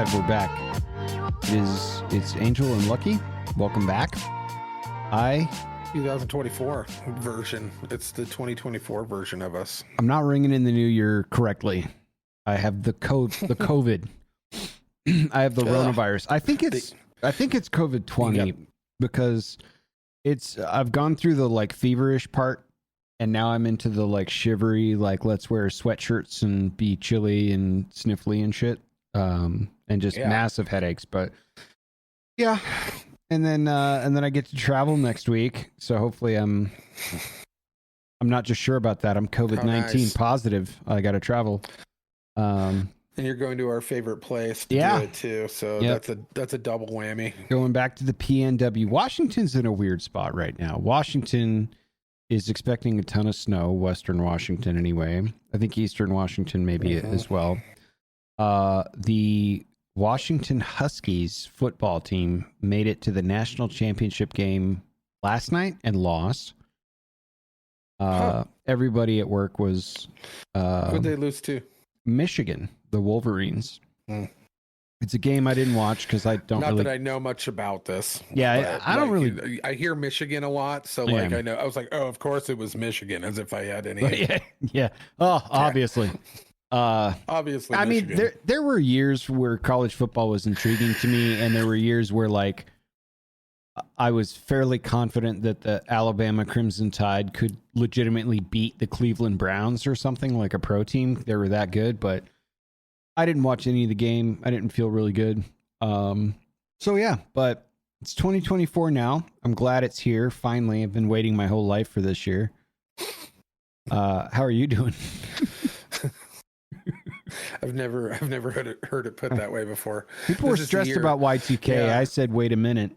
live. We're back. It's Angel and Lucky. Welcome back. 2024 version. It's the 2024 version of us. I'm not ringing in the new year correctly. I have the COVID. I have the coronavirus. I think it's COVID 20 because I've gone through the like feverish part, and now I'm into the like shivery, like let's wear sweatshirts and be chilly and sniffly and shit. And just massive headaches. But yeah. And then I get to travel next week. So hopefully I'm not just sure about that. I'm COVID-19 positive. I got to travel. And you're going to our favorite place to do it too. So that's a double whammy. Going back to the PNW. Washington's in a weird spot right now. Washington is expecting a ton of snow. Western Washington anyway. I think Eastern Washington maybe as well. The Washington Huskies football team made it to the national championship game last night and lost. Everybody at work was... Who'd they lose to? Michigan, the Wolverines. It's a game I didn't watch because I don't Not really... that I know much about this. Yeah, I don't really... I hear Michigan a lot, so like I know. I was like, oh, of course it was Michigan, as if I had any... Yeah. Oh, obviously. Obviously, I mean, there were years where college football was intriguing to me, and there were years where like I was fairly confident that the Alabama Crimson Tide could legitimately beat the Cleveland Browns or something, like a pro team. They were that good, but I didn't watch any of the game. I didn't feel really good. So yeah, but it's 2024 now. I'm glad it's here finally. I've been waiting my whole life for this year. How are you doing? I've never heard it put that way before. People were stressed about Y2K. Yeah. I said, wait a minute.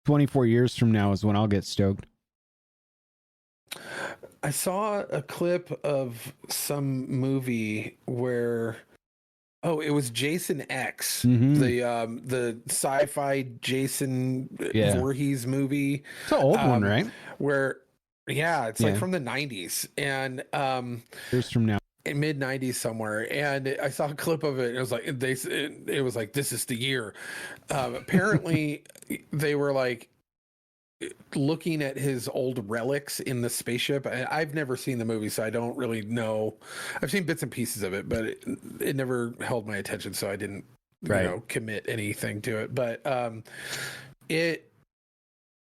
24 years from now is when I'll get stoked. I saw a clip of some movie where, it was Jason X, the sci-fi Jason Voorhees movie. It's an old one, right? Where, it's like from the 90s. And years from now. In mid 90s somewhere, and I saw a clip of it, and it was like it was like, this is the year. Apparently they were like looking at his old relics in the spaceship. I've never seen the movie, so I don't really know. I've seen bits and pieces of it, but it never held my attention, so I didn't commit anything to it. But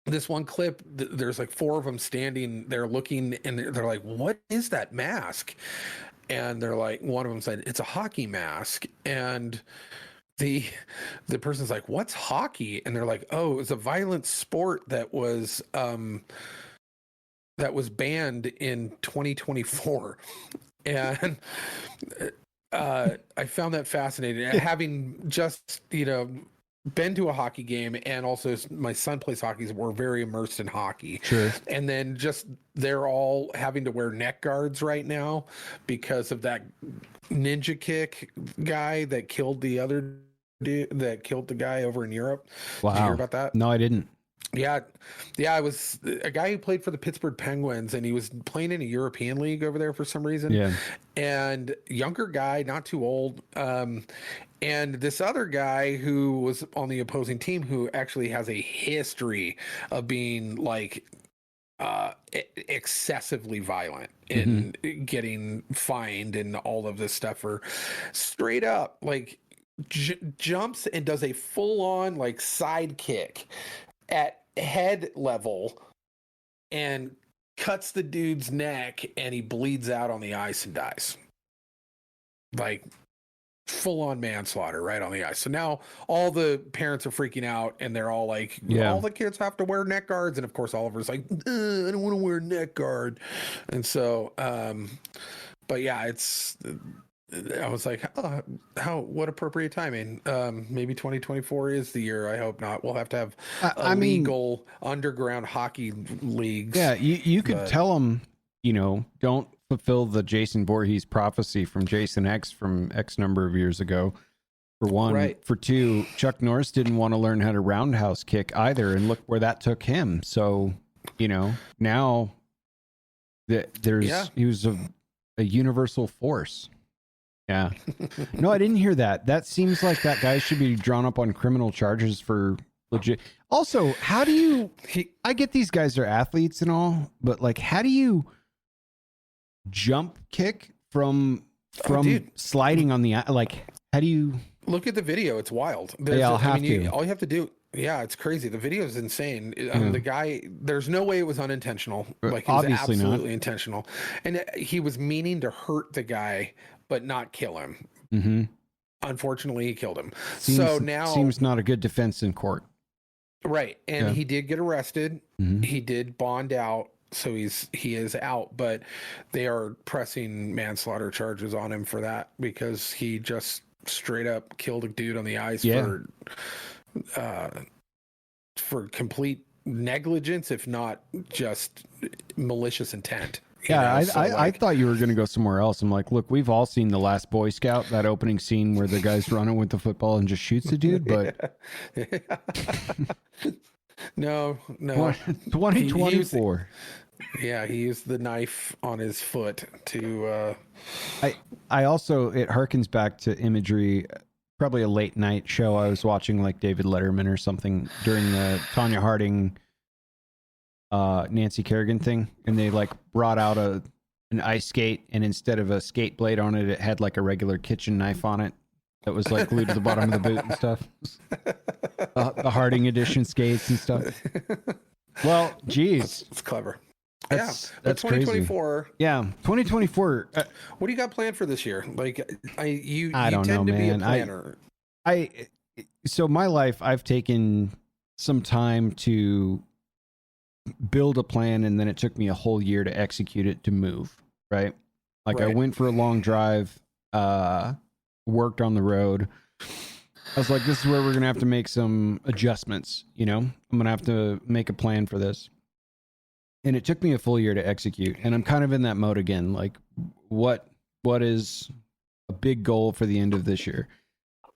this one clip, there's like four of them standing there looking, and they're like, what is that mask? And they're like, one of them said, it's a hockey mask. And the person's like, what's hockey? And they're like, oh, it was a violent sport that was banned in 2024. And I found that fascinating. Having just, been to a hockey game, and also my son plays hockey, so we're very immersed in hockey. Sure. And then just they're all having to wear neck guards right now because of that ninja kick guy that killed the other dude, that killed the guy over in Europe. Wow. Did you hear about that? No, I didn't. Yeah, it was a guy who played for the Pittsburgh Penguins, and he was playing in a European league over there for some reason. Yeah. And younger guy, not too old. And this other guy who was on the opposing team, who actually has a history of being like excessively violent and getting fined and all of this stuff, for straight up like jumps and does a full on like side kick at head level and cuts the dude's neck, and he bleeds out on the ice and dies. Like full on manslaughter right on the ice. So now all the parents are freaking out, and they're all like, all the kids have to wear neck guards. And of course Oliver's like, I don't want to wear a neck guard. And so but yeah, I was like, what appropriate timing. Maybe 2024 is the year. I hope not. We'll have to have legal underground hockey leagues. Yeah, you could tell them, don't fulfill the Jason Voorhees prophecy from Jason X from X number of years ago. For one. Right. For two, Chuck Norris didn't want to learn how to roundhouse kick either, and look where that took him. So, now that he was a universal force. Yeah. No, I didn't hear that. That seems like that guy should be drawn up on criminal charges for legit. Also, how do you, I get these guys are athletes and all, but like, how do you jump kick from sliding on the, like, how do you look at the video? It's wild. I'll have to. All you have to do. Yeah, it's crazy. The video is insane. The guy, there's no way it was unintentional. Like, it was Obviously absolutely not. intentional. And he was meaning to hurt the guy, but not kill him. Mm-hmm. Unfortunately, he killed him. Seems not a good defense in court. Right. And he did get arrested. Mm-hmm. He did bond out. So he is out, but they are pressing manslaughter charges on him for that because he just straight up killed a dude on the ice for complete negligence, if not just malicious intent. I thought you were going to go somewhere else. I'm like, look, we've all seen The Last Boy Scout, that opening scene where the guy's running with the football and just shoots the dude, but no. 2024. He used the knife on his foot to. I also, it harkens back to imagery. Probably a late night show. I was watching like David Letterman or something during the Tanya Harding, Nancy Kerrigan thing, and they like brought out an ice skate, and instead of a skate blade on it, it had like a regular kitchen knife on it that was like glued to the bottom of the boot and stuff. The Harding edition skates and stuff. Well, geez, it's clever. That's 2024. Crazy. Yeah, 2024. What do you got planned for this year? Like, you don't tend know, to man. be a planner. So my life, I've taken some time to build a plan, and then it took me a whole year to execute it to move. Right, like I went for a long drive, worked on the road. I was like, this is where we're gonna have to make some adjustments. I'm gonna have to make a plan for this. And it took me a full year to execute. And I'm kind of in that mode again. Like, what is a big goal for the end of this year?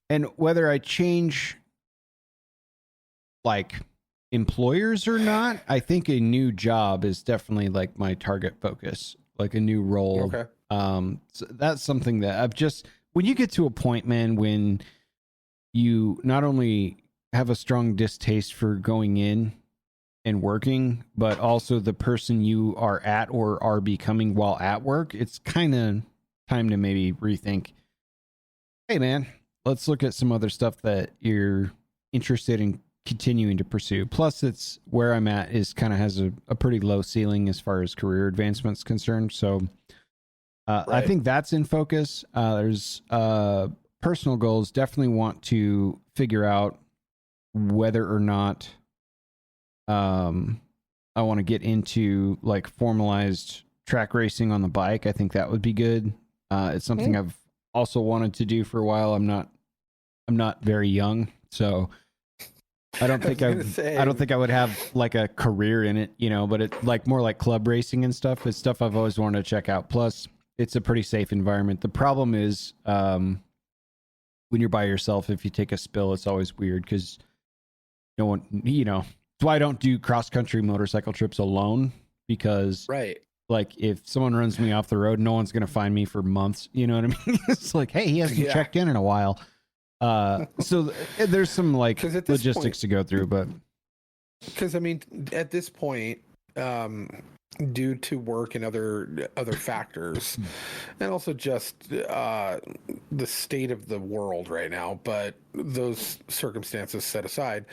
And whether I change like employers or not, I think a new job is definitely like my target focus, like a new role. Okay. So that's something that I've just, when you get to a point, man, when you not only have a strong distaste for going in and working, but also the person you are at or are becoming while at work, it's kind of time to maybe rethink, hey man, let's look at some other stuff that you're interested in continuing to pursue. Plus, it's where I'm at is kind of has a pretty low ceiling as far as career advancement's concerned. So I think that's in focus. There's personal goals. Definitely want to figure out whether or not I want to get into like formalized track racing on the bike. I think that would be good. It's something I've also wanted to do for a while. I'm not very young, so I don't think I don't think I would have like a career in it, but it's like more like club racing and stuff. It's stuff I've always wanted to check out. Plus, it's a pretty safe environment. The problem is when you're by yourself, if you take a spill, it's always weird because no one, that's why I don't do cross-country motorcycle trips alone, because like if someone runs me off the road, no one's going to find me for months. You know what I mean? It's like, hey, he hasn't checked in a while. So there's some like logistics to go through, but because I mean, at this point, due to work and other factors, and also just the state of the world right now, but those circumstances set aside,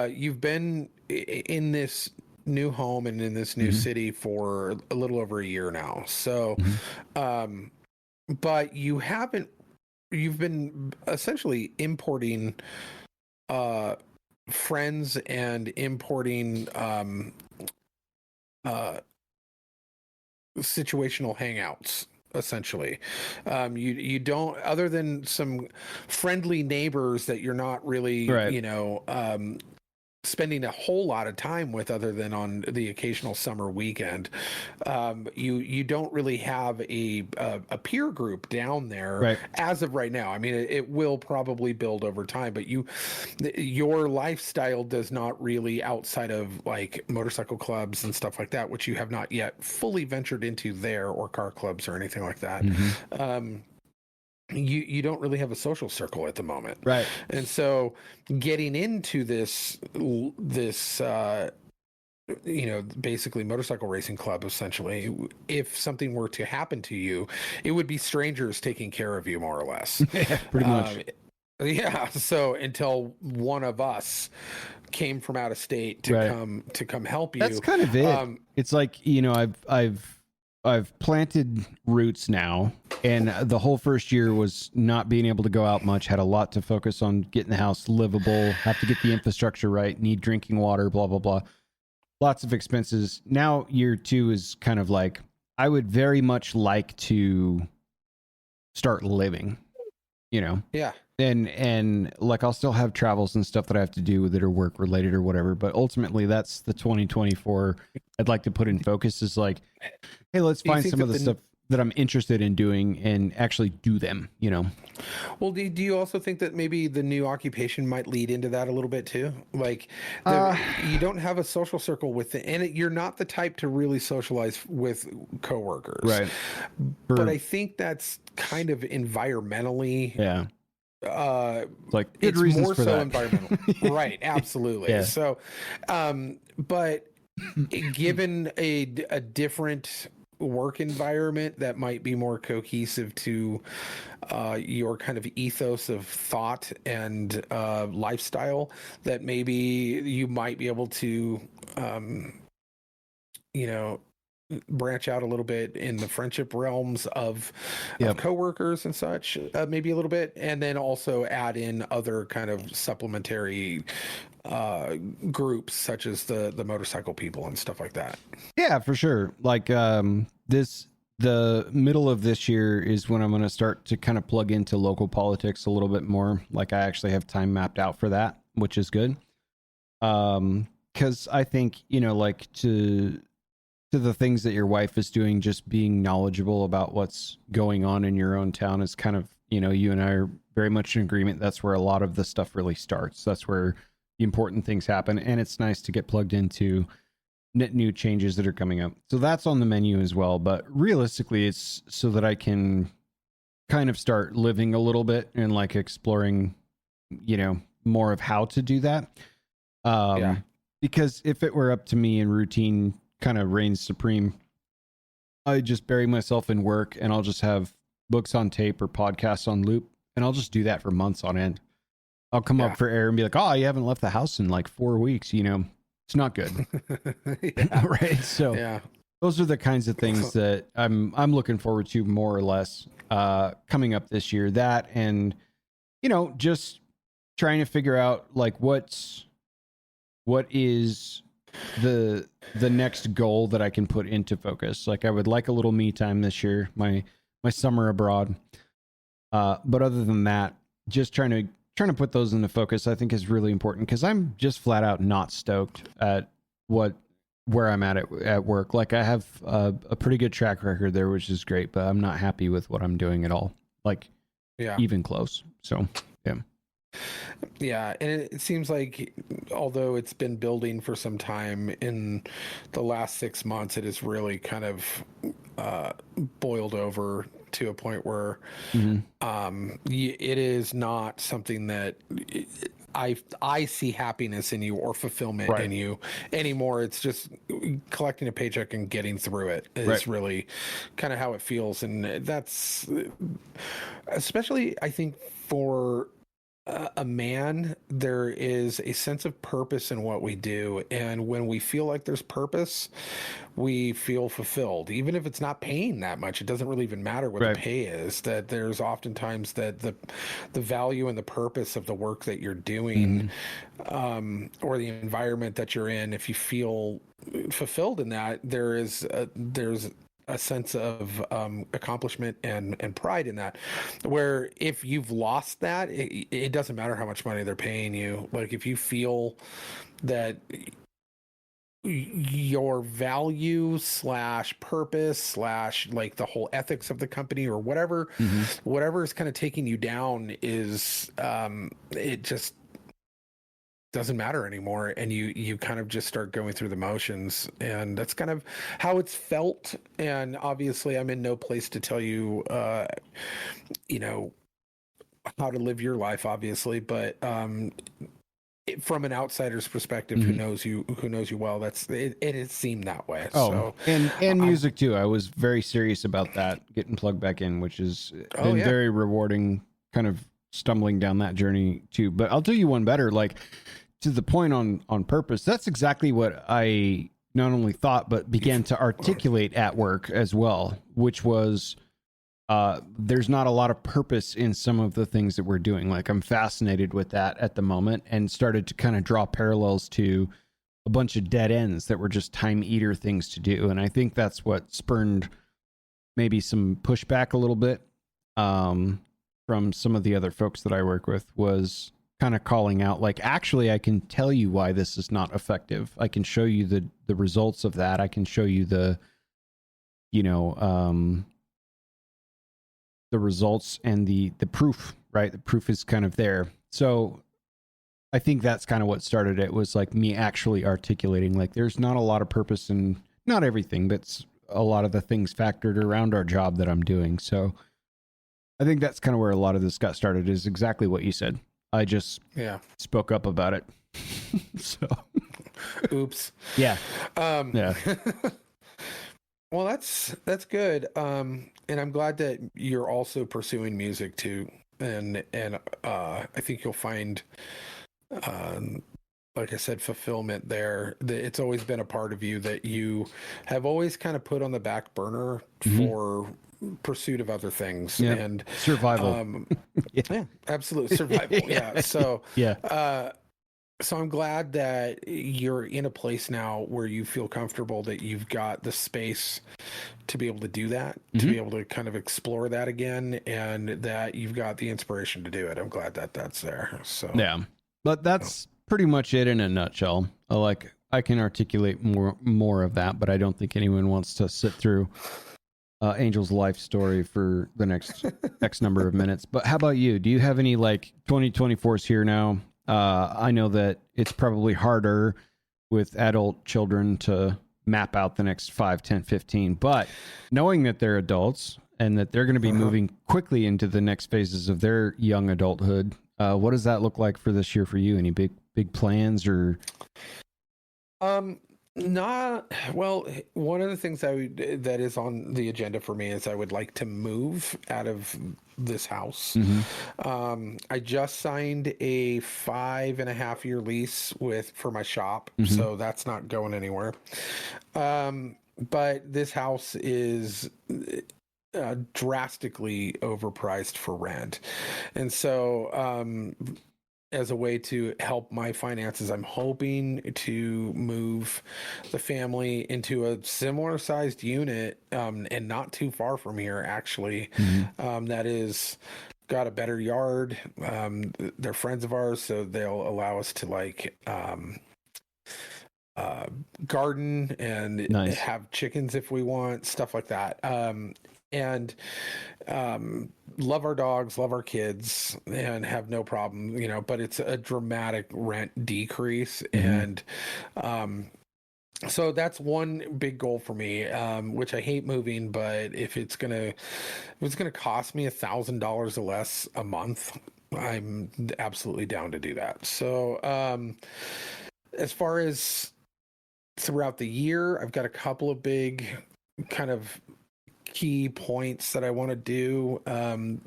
you've been in this new home and in this new city for a little over a year now. So, but you've been essentially importing friends and importing situational hangouts, essentially. You don't, other than some friendly neighbors that you're not really spending a whole lot of time with, other than on the occasional summer weekend. You don't really have a peer group down there as of right now. I mean, it will probably build over time, but your lifestyle does not really, outside of like motorcycle clubs and stuff like that, which you have not yet fully ventured into there, or car clubs or anything like that. you don't really have a social circle at the moment. Right. And so getting into this basically motorcycle racing club, essentially, if something were to happen to you, it would be strangers taking care of you, more or less. Yeah, pretty much. Yeah. So until one of us came from out of state to come help you. That's kind of it. It's like, I've planted roots now, and the whole first year was not being able to go out much, had a lot to focus on getting the house livable, have to get the infrastructure right, need drinking water, blah, blah, blah. Lots of expenses. Now year 2 is kind of like, I would very much like to start living, Yeah. And like, I'll still have travels and stuff that I have to do that are work related or whatever. But ultimately that's the 2024 I'd like to put in focus, is like, hey, let's find some of the stuff that I'm interested in doing and actually do them, Well, do you also think that maybe the new occupation might lead into that a little bit too? Like, you don't have a social circle with it, and you're not the type to really socialize with coworkers. Right. But I think that's kind of environmentally. Yeah. Like, good it's reasons more for so that. environmental. Right. Absolutely. Yeah. So, but given a different work environment that might be more cohesive to your kind of ethos of thought and lifestyle, that maybe you might be able to branch out a little bit in the friendship realms of coworkers and such, maybe a little bit, and then also add in other kind of supplementary groups such as the motorcycle people and stuff like that. Yeah, for sure. Like the middle of this year is when I'm going to start to kind of plug into local politics a little bit more. Like, I actually have time mapped out for that, which is good. Because I think, like, to the things that your wife is doing, just being knowledgeable about what's going on in your own town is kind of, you and I are very much in agreement. That's where a lot of the stuff really starts. That's where the important things happen. And it's nice to get plugged into net new changes that are coming up. So that's on the menu as well. But realistically, it's so that I can kind of start living a little bit and like exploring, more of how to do that. Because if it were up to me and routine kind of reigns supreme, I just bury myself in work and I'll just have books on tape or podcasts on loop, and I'll just do that for months on end. I'll come up for air and be like, oh, you haven't left the house in like 4 weeks. It's not good. Right. So those are the kinds of things that I'm looking forward to, more or less, coming up this year. That, and, just trying to figure out like what is the next goal that I can put into focus. Like, I would like a little me time this year, my summer abroad. But other than that, just trying to put those into focus, I think, is really important, because I'm just flat out not stoked at where I'm at work. Like, I have a pretty good track record there, which is great, but I'm not happy with what I'm doing at all. Like, even close. So, yeah. Yeah, and it seems like, although it's been building for some time, in the last 6 months, it has really kind of boiled over to a point where it is not something that I see happiness in you or fulfillment in you anymore. It's just collecting a paycheck and getting through it is really kind of how it feels. And that's especially, I think, for a man, there is a sense of purpose in what we do. And when we feel like there's purpose, we feel fulfilled. Even if it's not paying that much, it doesn't really even matter what the pay is. That there's oftentimes that the value and the purpose of the work that you're doing, or the environment that you're in, if you feel fulfilled in that, there's a sense of accomplishment and pride in that, where if you've lost that, it doesn't matter how much money they're paying you. Like, if you feel that your value / purpose / like the whole ethics of the company or whatever is kind of taking you down, is it just doesn't matter anymore, and you kind of just start going through the motions. And that's kind of how it's felt. And obviously, I'm in no place to tell you how to live your life, obviously, but from an outsider's perspective, who knows you well, it has seemed that way. Oh, so and music too. I was very serious about that, getting plugged back in, which has been very rewarding, kind of stumbling down that journey too. But I'll do you one better, like to the point on purpose. That's exactly what I not only thought, but began to articulate at work as well, which was there's not a lot of purpose in some of the things that we're doing. Like I'm fascinated with that at the moment, and started to kind of draw parallels to a bunch of dead ends that were just time eater things to do. And I think that's what spurned maybe some pushback a little bit from some of the other folks that I work with, was kind of calling out, like, actually, I can tell you why this is not effective. I can show you the results of that. I can show you the results and the proof, right? The proof is kind of there. So I think that's kind of what started it, was like me actually articulating, like, there's not a lot of purpose in, not everything, but a lot of the things factored around our job that I'm doing. So I think that's kind of where a lot of this got started, is exactly what you said. I just spoke up about it. So oops. Yeah. Yeah. Well, that's good. And I'm glad that you're also pursuing music too. And I think you'll find, like I said, fulfillment there. It's always been a part of you that you have always kind of put on the back burner for pursuit of other things and survival. Yeah, absolute survival. Yeah. So, so I'm glad that you're in a place now where you feel comfortable, that you've got the space to be able to do that, to be able to kind of explore that again, and that you've got the inspiration to do it. I'm glad that that's there. So yeah, but that's pretty much it in a nutshell. I can articulate more of that, but I don't think anyone wants to sit through Angel's life story for the next X number of minutes. But how about you? Do you have any, like, 2024's here now? I know that it's probably harder with adult children to map out the next 5, 10, 15, but knowing that they're adults and that they're going to be moving quickly into the next phases of their young adulthood, what does that look like for this year for you? Any big plans or? Not well. One of the things that is on the agenda for me is I would like to move out of this house. I just signed a 5.5-year lease for my shop, so that's not going anywhere. But this house is drastically overpriced for rent, and so as a way to help my finances, I'm hoping to move the family into a similar sized unit, and not too far from here, actually, that is got a better yard. They're friends of ours, so they'll allow us to, like, garden and have chickens if we want, stuff like that. And love our dogs, love our kids, and have no problem, but it's a dramatic rent decrease. And so that's one big goal for me, which I hate moving, but if it's gonna cost me $1,000 or less a month, I'm absolutely down to do that. So as far as throughout the year, I've got a couple of big kind of key points that I want to do.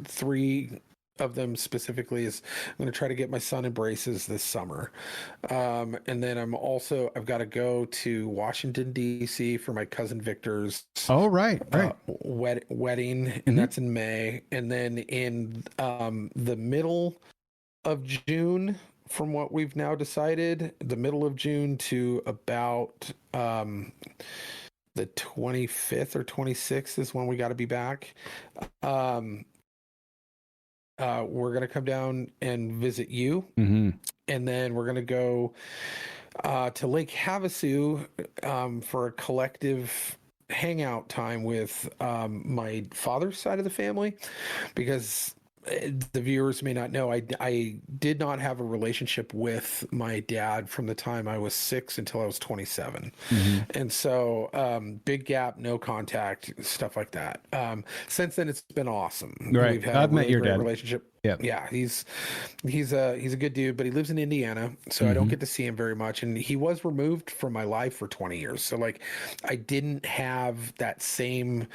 3 of them specifically is I'm going to try to get my son in braces this summer. And then I've got to go to Washington, D.C. for my cousin Victor's wedding, and that's in May. And then in the middle of June, from what we've now decided, the middle of June to about the 25th or 26th is when we got to be back. We're going to come down and visit you. And then we're going to go to Lake Havasu for a collective hangout time with my father's side of the family, because the viewers may not know, I did not have a relationship with my dad from the time I was 6 until I was 27. Mm-hmm. And so, big gap, no contact, stuff like that. Since then, it's been awesome. Right. We've had I've a met really your great dad. relationship. Yeah. Yeah, he's a good dude, but he lives in Indiana, so I don't get to see him very much. And he was removed from my life for 20 years. So like I didn't have that same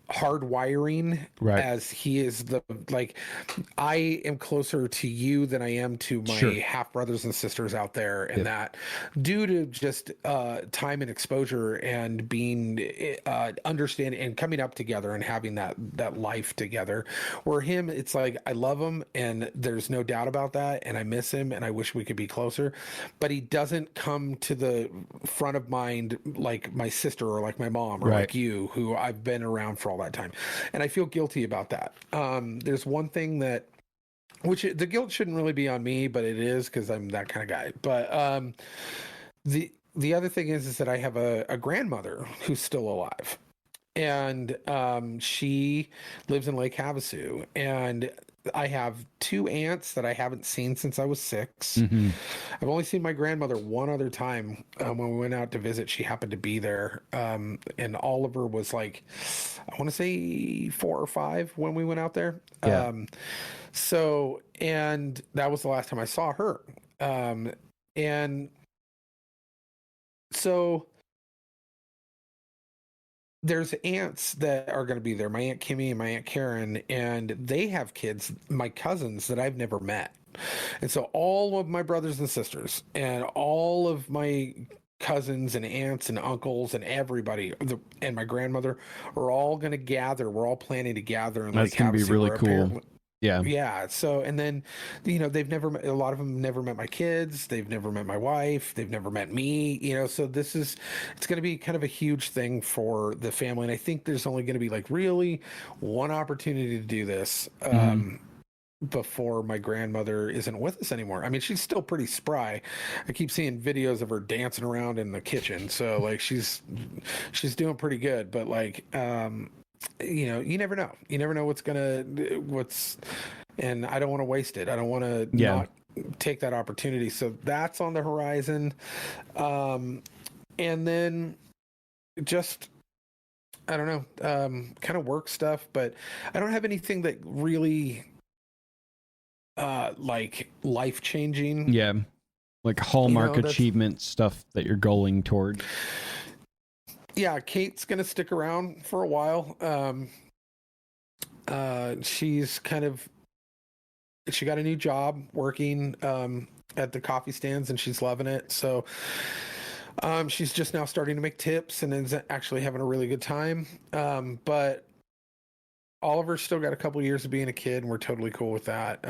hard wiring Right. as he is. The like I am closer to you than I am to my Sure. half brothers and sisters out there, and that due to just time and exposure and being understanding and coming up together and having that life together. Where him, it's like I love him and there's no doubt about that, and I miss him and I wish we could be closer, but he doesn't come to the front of mind like my sister or like my mom or Right. like you, who I've been around for all that time, and I feel guilty about that. There's one thing that, which the guilt shouldn't really be on me, but it is because I'm that kind of guy. But the other thing is that I have a grandmother who's still alive, and she lives in Lake Havasu, and I have 2 aunts that I haven't seen since I was 6. Mm-hmm. I've only seen my grandmother one other time when we went out to visit. She happened to be there, and Oliver was like, I want to say 4 or 5 when we went out there. Yeah. So, and that was the last time I saw her. And so there's aunts that are going to be there, my Aunt Kimmy and my Aunt Karen, and they have kids, my cousins that I've never met. And so all of my brothers and sisters and all of my cousins and aunts and uncles and everybody and my grandmother are all going to gather. We're all planning to gather. And that's going to be really cool. Yeah. Yeah. So, and then, they've never met, a lot of them never met my kids. They've never met my wife. They've never met me, so it's going to be kind of a huge thing for the family. And I think there's only going to be like really one opportunity to do this, before my grandmother isn't with us anymore. I mean, she's still pretty spry. I keep seeing videos of her dancing around in the kitchen. So like, she's doing pretty good, but like, you never know. You never know and I don't want to waste it. I don't want to not take that opportunity. So that's on the horizon. And then just, I don't know, kind of work stuff, but I don't have anything that really, like life changing. Yeah. Like hallmark achievement stuff that you're going toward. Yeah, Kate's gonna stick around for a while. She's she got a new job working at the coffee stands, and she's loving it. So she's just now starting to make tips and is actually having a really good time. But Oliver's still got a couple years of being a kid, and we're totally cool with that.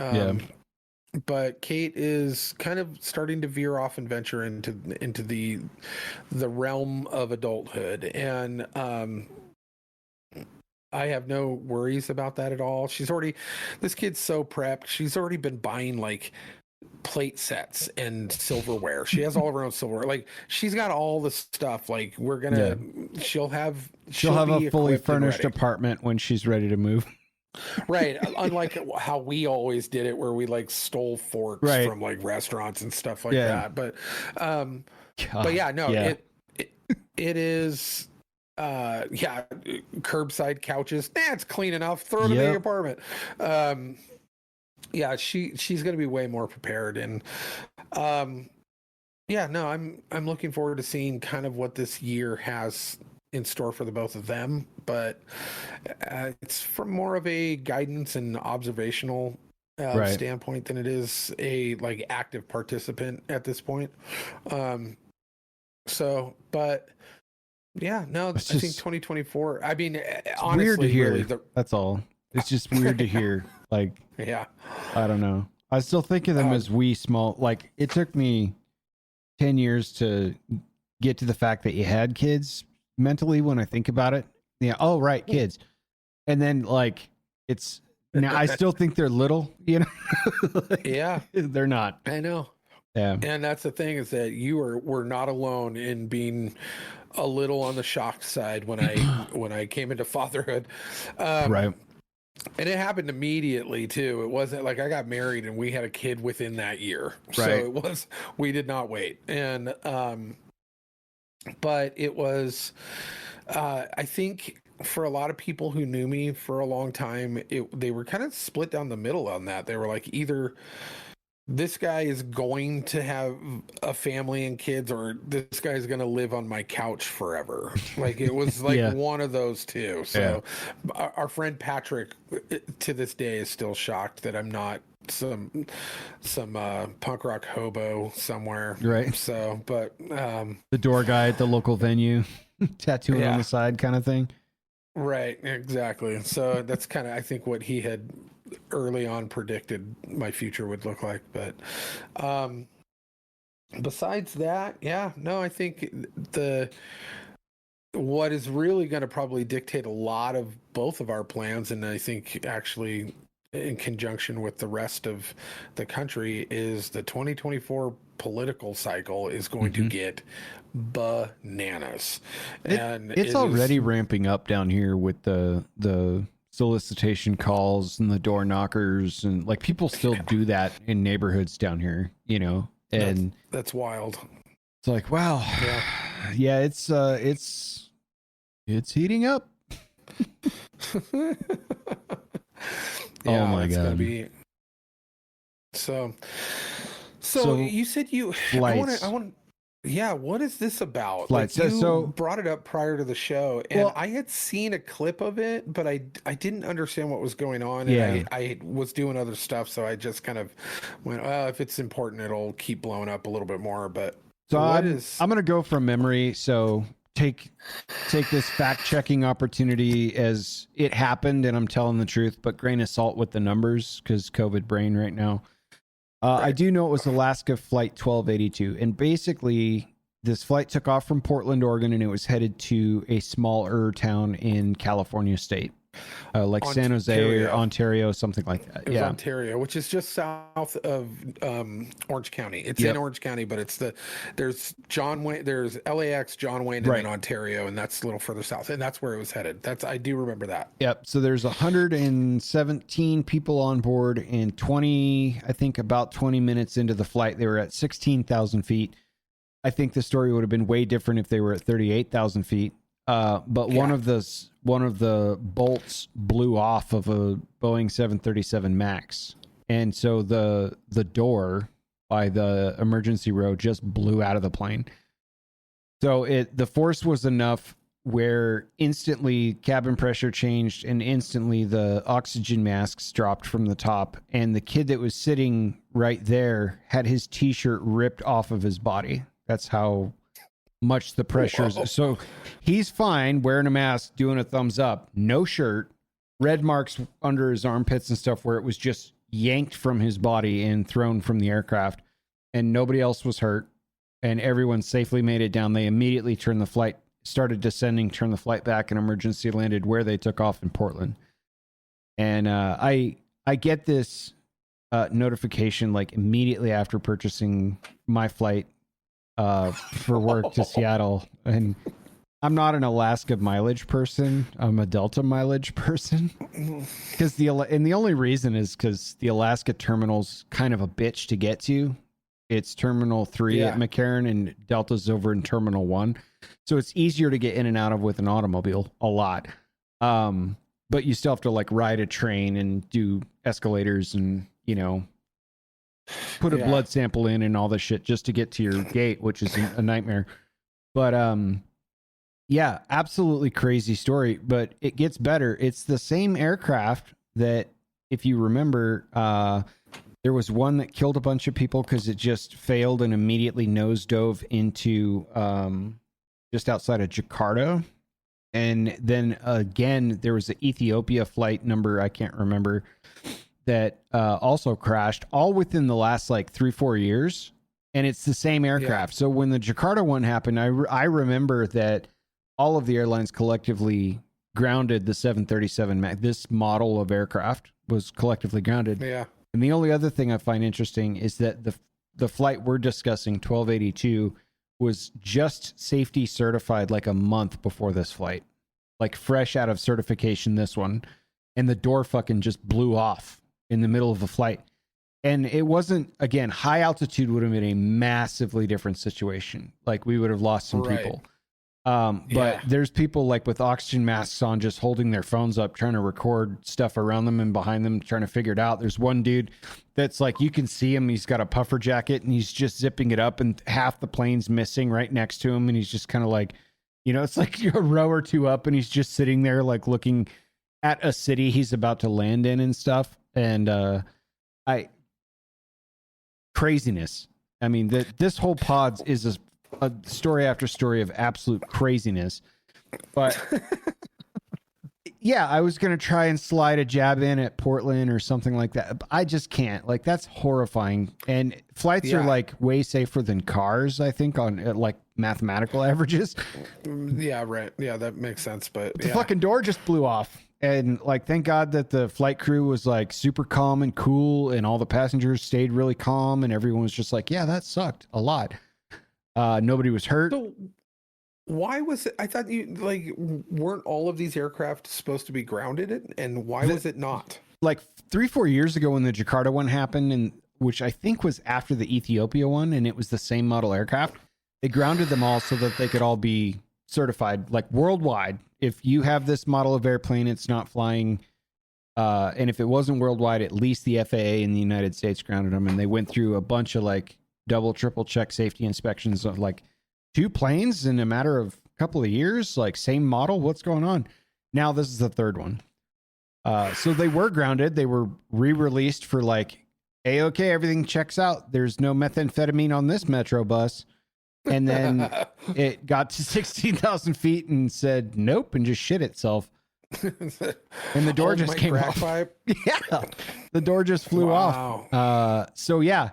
But Kate is kind of starting to veer off and venture into the realm of adulthood, and I have no worries about that at all. This kid's so prepped. She's already been buying like plate sets and silverware. She has all of her own silverware. Like she's got all the stuff. Like she'll have a fully furnished apartment when she's ready to move. Right. Unlike how we always did it, where we like stole forks from like restaurants and stuff like that. But yeah, no, it is, curbside couches. It's clean enough. Throw it in the apartment. Yeah, she's going to be way more prepared. And, I'm looking forward to seeing kind of what this year has in store for the both of them, but it's from more of a guidance and observational standpoint than it is a like active participant at this point. But yeah, no, I think 2024. I mean, honestly, weird to hear. Really, that's all. It's just weird to hear. Like, yeah, I don't know. I still think of them as wee small. Like, it took me 10 years to get to the fact that you had kids. Mentally, when I think about it, kids, and then like it's now I still think they're little, like, they're not. I know. Yeah, and that's the thing, is that we're not alone in being a little on the shocked side when I came into fatherhood. And it happened immediately too. It wasn't like I got married and we had a kid within that year. So Right. it was, we did not wait. And, but it was, I think for a lot of people who knew me for a long time, they were kind of split down the middle on that. They were like, either this guy is going to have a family and kids, or this guy's going to live on my couch forever. Like it was like Yeah. one of those two. So our friend Patrick to this day is still shocked that I'm not some punk rock hobo somewhere. Right. So, but the door guy at the local venue tattooing on the side kind of thing. Right, exactly. So that's kind of, I think, what he had early on predicted my future would look like. But besides that, I think what is really going to probably dictate a lot of both of our plans, and I think actually in conjunction with the rest of the country, is the 2024 political cycle is going to get bananas. And it's already ramping up down here with the solicitation calls and the door knockers, and like people still do that in neighborhoods down here, you know, and that's wild. It's like, wow. Yeah, it's heating up. Oh my God. Gonna be... So you said I want what is this about? Flights. Like you so brought it up prior to the show, and I had seen a clip of it, but I didn't understand what was going on, and I was doing other stuff, so I just kind of went, if it's important, it'll keep blowing up a little bit more. But so I'm gonna go from memory. So take this fact checking opportunity as it happened, and I'm telling the truth, but grain of salt with the numbers because COVID brain right now. Right. I do know it was Alaska Flight 1282, and basically this flight took off from Portland, Oregon, and it was headed to a smaller town in California state, like San Jose or Ontario, something like that. It was Ontario, which is just south of Orange County. It's in Orange County, but there's John Wayne, there's LAX, John Wayne, and then Ontario, and that's a little further south, and that's where it was headed. I do remember that. Yep. So there's 117 people on board, and about 20 minutes into the flight, they were at 16,000 feet. I think the story would have been way different if they were at 38,000 feet. But one of the bolts blew off of a Boeing 737 MAX, and so the door by the emergency row just blew out of the plane. So the force was enough where instantly cabin pressure changed, and instantly the oxygen masks dropped from the top, and the kid that was sitting right there had his t-shirt ripped off of his body. That's how much the pressures. So he's fine wearing a mask, doing a thumbs up, no shirt, red marks under his armpits and stuff where it was just yanked from his body and thrown from the aircraft, and nobody else was hurt, and everyone safely made it down. They immediately started descending, turned the flight back, and emergency landed where they took off in Portland. And I get this notification like immediately after purchasing my flight for work to Seattle, and I'm not an Alaska mileage person. I'm a Delta mileage person, because the only reason is because the Alaska terminal's kind of a bitch to get to. It's Terminal 3 at McCarran, and Delta's over in Terminal 1, so it's easier to get in and out of with an automobile a lot. But you still have to like ride a train and do escalators and put a blood sample in and all this shit just to get to your gate, which is a nightmare. But absolutely crazy story, but it gets better. It's the same aircraft that, if you remember, there was one that killed a bunch of people because it just failed and immediately nosedove into just outside of Jakarta. And then again, there was an Ethiopia flight number, I can't remember, that also crashed, all within the last like 3-4 years, and it's the same aircraft. So when the Jakarta one happened, I remember that all of the airlines collectively grounded the 737 MAX. This model of aircraft was collectively grounded. Yeah. And the only other thing I find interesting is that the flight we're discussing, 1282, was just safety certified like a month before this flight, like fresh out of certification. This one. and the door fucking just blew off in the middle of a flight. And it wasn't, again, high altitude would have been a massively different situation. Like we would have lost some people. But there's people like with oxygen masks on, just holding their phones up, trying to record stuff around them and behind them, trying to figure it out. There's one dude that's like, you can see him. He's got a puffer jacket and he's just zipping it up and half the plane's missing right next to him. And he's just kind of like, you know, it's like a row or two up and he's just sitting there like looking at a city he's about to land in and stuff. And, craziness. I mean, this whole pods is a story after story of absolute craziness. But yeah, I was going to try and slide a jab in at Portland or something like that. But I just can't. Like, that's horrifying. And flights are like way safer than cars, I think, on like mathematical averages. Yeah, right. Yeah, that makes sense. But the fucking door just blew off. And like, thank God that the flight crew was like super calm and cool, and all the passengers stayed really calm, and everyone was just like, yeah, that sucked a lot. Nobody was hurt. So why was it? I thought you like weren't all of these aircraft supposed to be grounded, and why was it not? Like 3-4 years ago when the Jakarta one happened, and which I think was after the Ethiopia one, and it was the same model aircraft, they grounded them all so that they could all be certified like worldwide. If you have this model of airplane, it's not flying. And if it wasn't worldwide, at least the FAA in the United States grounded them. And they went through a bunch of like double, triple check safety inspections of like 2 planes in a matter of a couple of years, like same model. What's going on? Now this is the 3rd one. So they were grounded. They were re-released for like, hey, okay, everything checks out. There's no methamphetamine on this Metro bus. And then it got to 16,000 feet and said nope and just shit itself. And the door just came off. Yeah, the door just flew off. So yeah,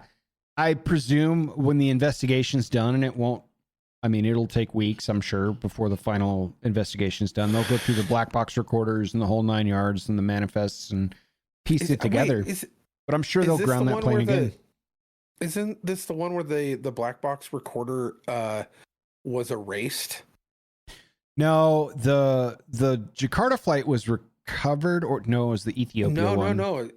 I presume when the investigation's done, and it'll take weeks, I'm sure, before the final investigation's done. They'll go through the black box recorders and the whole 9 yards and the manifests and piece it together. But I'm sure they'll ground that plane again. Isn't this the one where the black box recorder was erased? No, the Jakarta flight was recovered, or no, it was the Ethiopia one. No.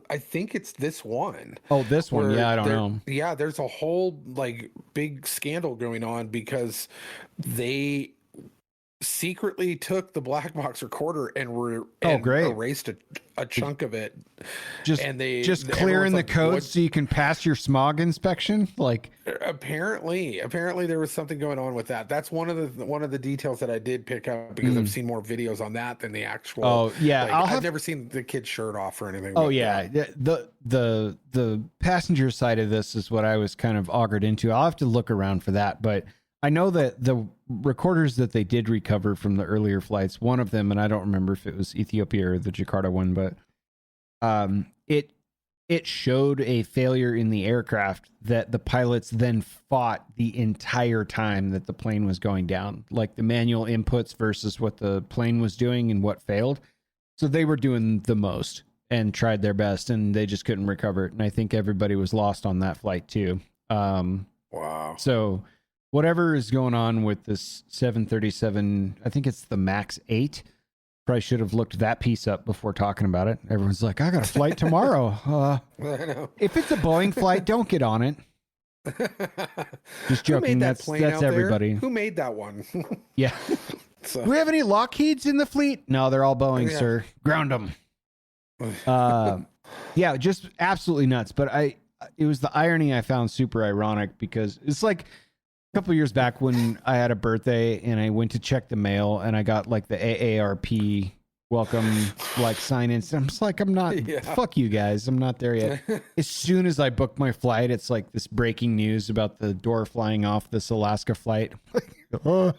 I think it's this one. Oh, this one. Yeah, I don't know. Yeah, there's a whole like big scandal going on because they secretly took the black box recorder and erased a chunk of it. Just clearing the code so you can pass your smog inspection. Like apparently there was something going on with that. That's one of the details that I did pick up because I've seen more videos on that than the actual. Oh yeah, like, I've never seen the kid's shirt off or anything. Oh yeah, the passenger side of this is what I was kind of augured into. I'll have to look around for that, but I know that the recorders that they did recover from the earlier flights, one of them, and I don't remember if it was Ethiopia or the Jakarta one, but it showed a failure in the aircraft that the pilots then fought the entire time that the plane was going down, like the manual inputs versus what the plane was doing and what failed. So they were doing the most and tried their best, and they just couldn't recover it. And I think everybody was lost on that flight too. Wow. So whatever is going on with this 737, I think it's the MAX 8. Probably should have looked that piece up before talking about it. Everyone's like, I got a flight tomorrow. I know. If it's a Boeing flight, don't get on it. Just joking. That's everybody. Who made that one? Yeah. Do we have any Lockheeds in the fleet? No, they're all Boeing, sir. Ground them. Yeah, just absolutely nuts. But it was the irony I found super ironic because it's like, couple of years back when I had a birthday and I went to check the mail and I got like the AARP welcome like sign in. I'm just like, fuck you guys. I'm not there yet. As soon as I booked my flight, it's like this breaking news about the door flying off this Alaska flight. Oh,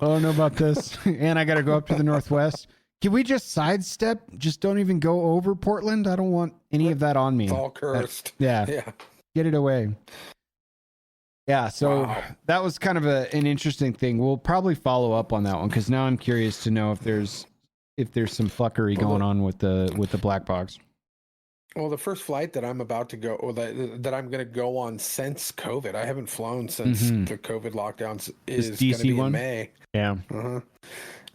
know about this. And I got to go up to the Northwest. Can we just sidestep? Just don't even go over Portland. I don't want any of that on me. It's all cursed. Yeah. Get it away. Yeah, so that was kind of an interesting thing. We'll probably follow up on that one because now I'm curious to know if there's some fuckery going on with the black box. Well, the first flight that I'm about to go, or that I'm going to go on since COVID, I haven't flown since the COVID lockdowns, is going to be in May. Yeah.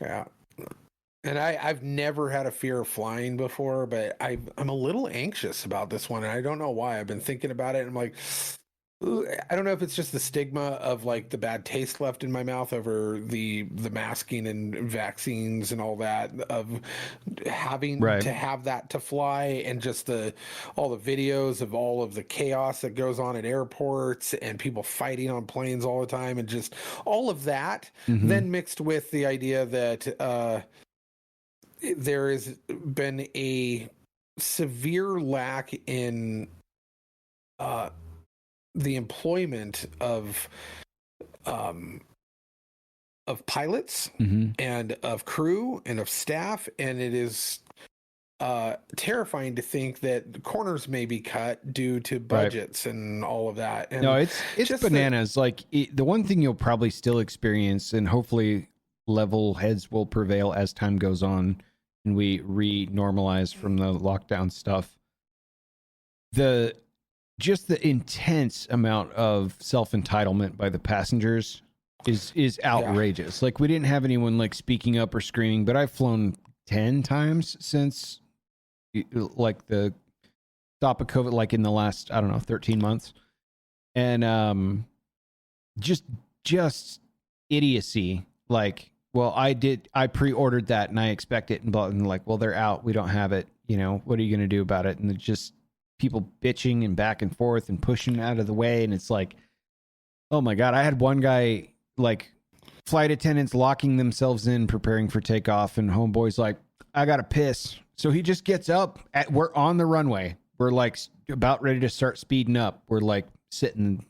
Yeah. And I've never had a fear of flying before, but I'm a little anxious about this one, and I don't know why. I've been thinking about it, and I'm like, ooh, I don't know if it's just the stigma of like the bad taste left in my mouth over the masking and vaccines and all that, of having to have that to fly, and just all the videos of all of the chaos that goes on at airports and people fighting on planes all the time, and just all of that, then mixed with the idea that there has been a severe lack in the employment of pilots and of crew and of staff, and it is terrifying to think that corners may be cut due to budgets and all of that. And no, it's bananas. The one thing you'll probably still experience, and hopefully level heads will prevail as time goes on and we re-normalize from the lockdown stuff, just the intense amount of self-entitlement by the passengers is outrageous. Like, we didn't have anyone like speaking up or screaming, but I've flown 10 times since like the stop of COVID, like in the last, I don't know, 13 months. And just idiocy. Like, well, I pre-ordered that and I expect it, and like, well, they're out. We don't have it. You know, what are you going to do about it? And just people bitching and back and forth and pushing out of the way. And it's like, oh my God. I had one guy, like, flight attendants locking themselves in, preparing for takeoff, and homeboy's like, I gotta piss. So he just gets up. We're on the runway. We're like about ready to start speeding up. We're like sitting.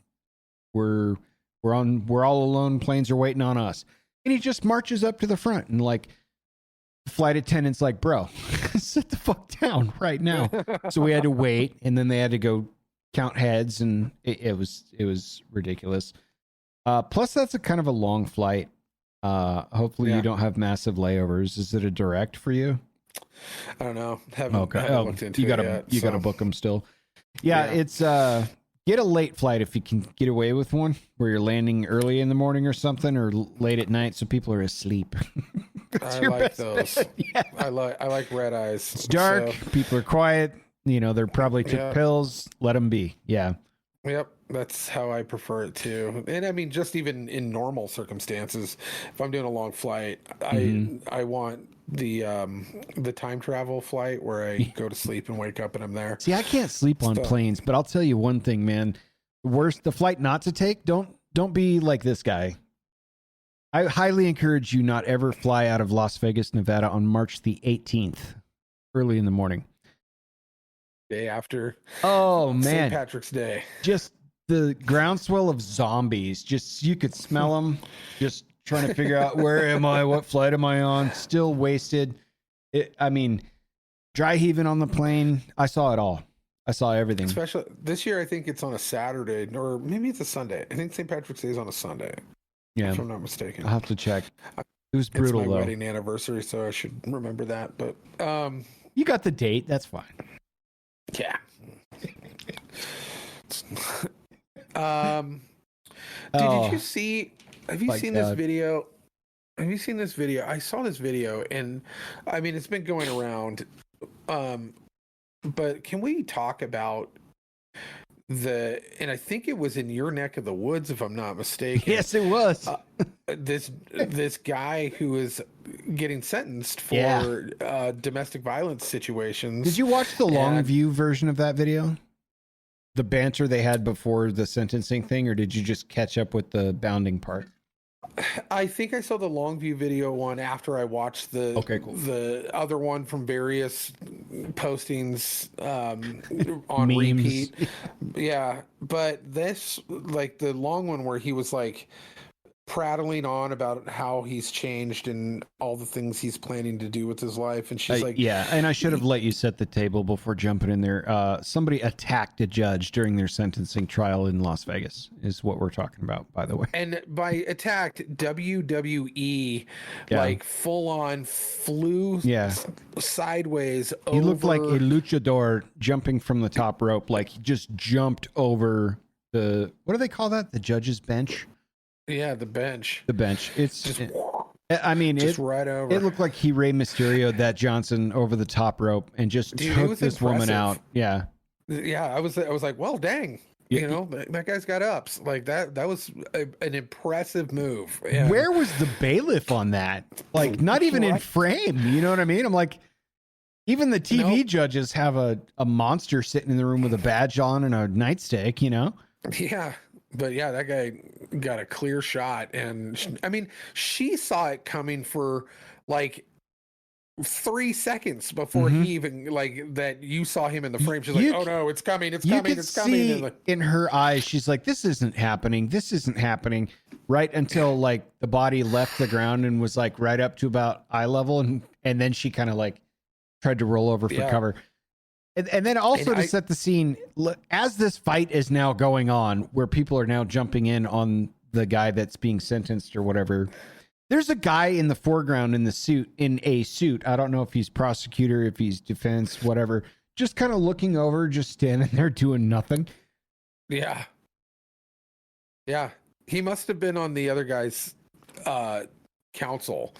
We're all alone. Planes are waiting on us. And he just marches up to the front, and like, the flight attendant's like, bro, sit the fuck down right now. So we had to wait, and then they had to go count heads, and it was ridiculous. Plus, that's a kind of a long flight. Hopefully you don't have massive layovers. Is it a direct for you? I don't know. Haven't looked into it yet. You gotta book them still. Yeah, it's get a late flight if you can get away with one, where you're landing early in the morning or something, or late at night so people are asleep. I like those. Yeah. I like red eyes. It's dark. So. People are quiet. You know, they're probably took pills. Let them be. Yeah. Yep. That's how I prefer it too. And I mean, just even in normal circumstances, if I'm doing a long flight, I want the time travel flight where I go to sleep and wake up and I'm there. See, I can't sleep on planes, but I'll tell you one thing, man. The flight not to take, don't be like this guy. I highly encourage you not ever fly out of Las Vegas, Nevada on March the 18th, early in the morning. Day after. Oh, man. St. Patrick's Day. Just the groundswell of zombies. Just, you could smell them. Just trying to figure out, where am I? What flight am I on? Still wasted. I mean, dry heaving on the plane. I saw it all. I saw everything. Especially this year, I think it's on a Saturday, or maybe it's a Sunday. I think St. Patrick's Day is on a Sunday. Yeah, if I'm not mistaken. I'll have to check. It was brutal, it's my though. wedding anniversary, so I should remember that. But you got the date. That's fine. Yeah. Did you see? Have you seen this video? Have you seen this video? I saw this video, and I mean, it's been going around. But can we talk about and I think it was in your neck of the woods, if I'm not mistaken. Yes, it was. This guy who is getting sentenced for domestic violence situations. Did you watch the long view version of that video? The banter they had before the sentencing thing, or did you just catch up with the bounding part? I think I saw the long view video one after I watched the other one from various postings on Memes. repeat. Yeah, but this, like the long one where he was like prattling on about how he's changed and all the things he's planning to do with his life, and she's like, yeah, and I should have let you set the table before jumping in there. Somebody attacked a judge during their sentencing trial in Las Vegas is what we're talking about, by the way. And by attacked, WWE like full on flew sideways over. He looked like a luchador jumping from the top rope, like he just jumped over the, what do they call that, the judge's bench? Yeah, the bench. The bench. It's just I mean, just right over. It looked like he Rey Mysterio that Johnson over the top rope and just took this woman out. Yeah. Yeah, I was like, well, dang. You know, that guy's got ups. Like that was an impressive move. And where was the bailiff on that? Like, not even in frame. You know what I mean? I'm like, even the TV judges have a monster sitting in the room with a badge on and a nightstick, you know? Yeah. But yeah, that guy got a clear shot. And I mean, she saw it coming for like 3 seconds before he even like that you saw him in the frame. She's like, oh no, it's coming, it's coming, it's coming. And in her eyes, she's like, this isn't happening, right until like the body left the ground and was like right up to about eye level, and then she kind of like tried to roll over for cover. And then also to set the scene, as this fight is now going on, where people are now jumping in on the guy that's being sentenced or whatever. There's a guy in the foreground in a suit. I don't know if he's prosecutor, if he's defense, whatever. Just kind of looking over, just standing there doing nothing. Yeah. Yeah. He must have been on the other guy's counsel.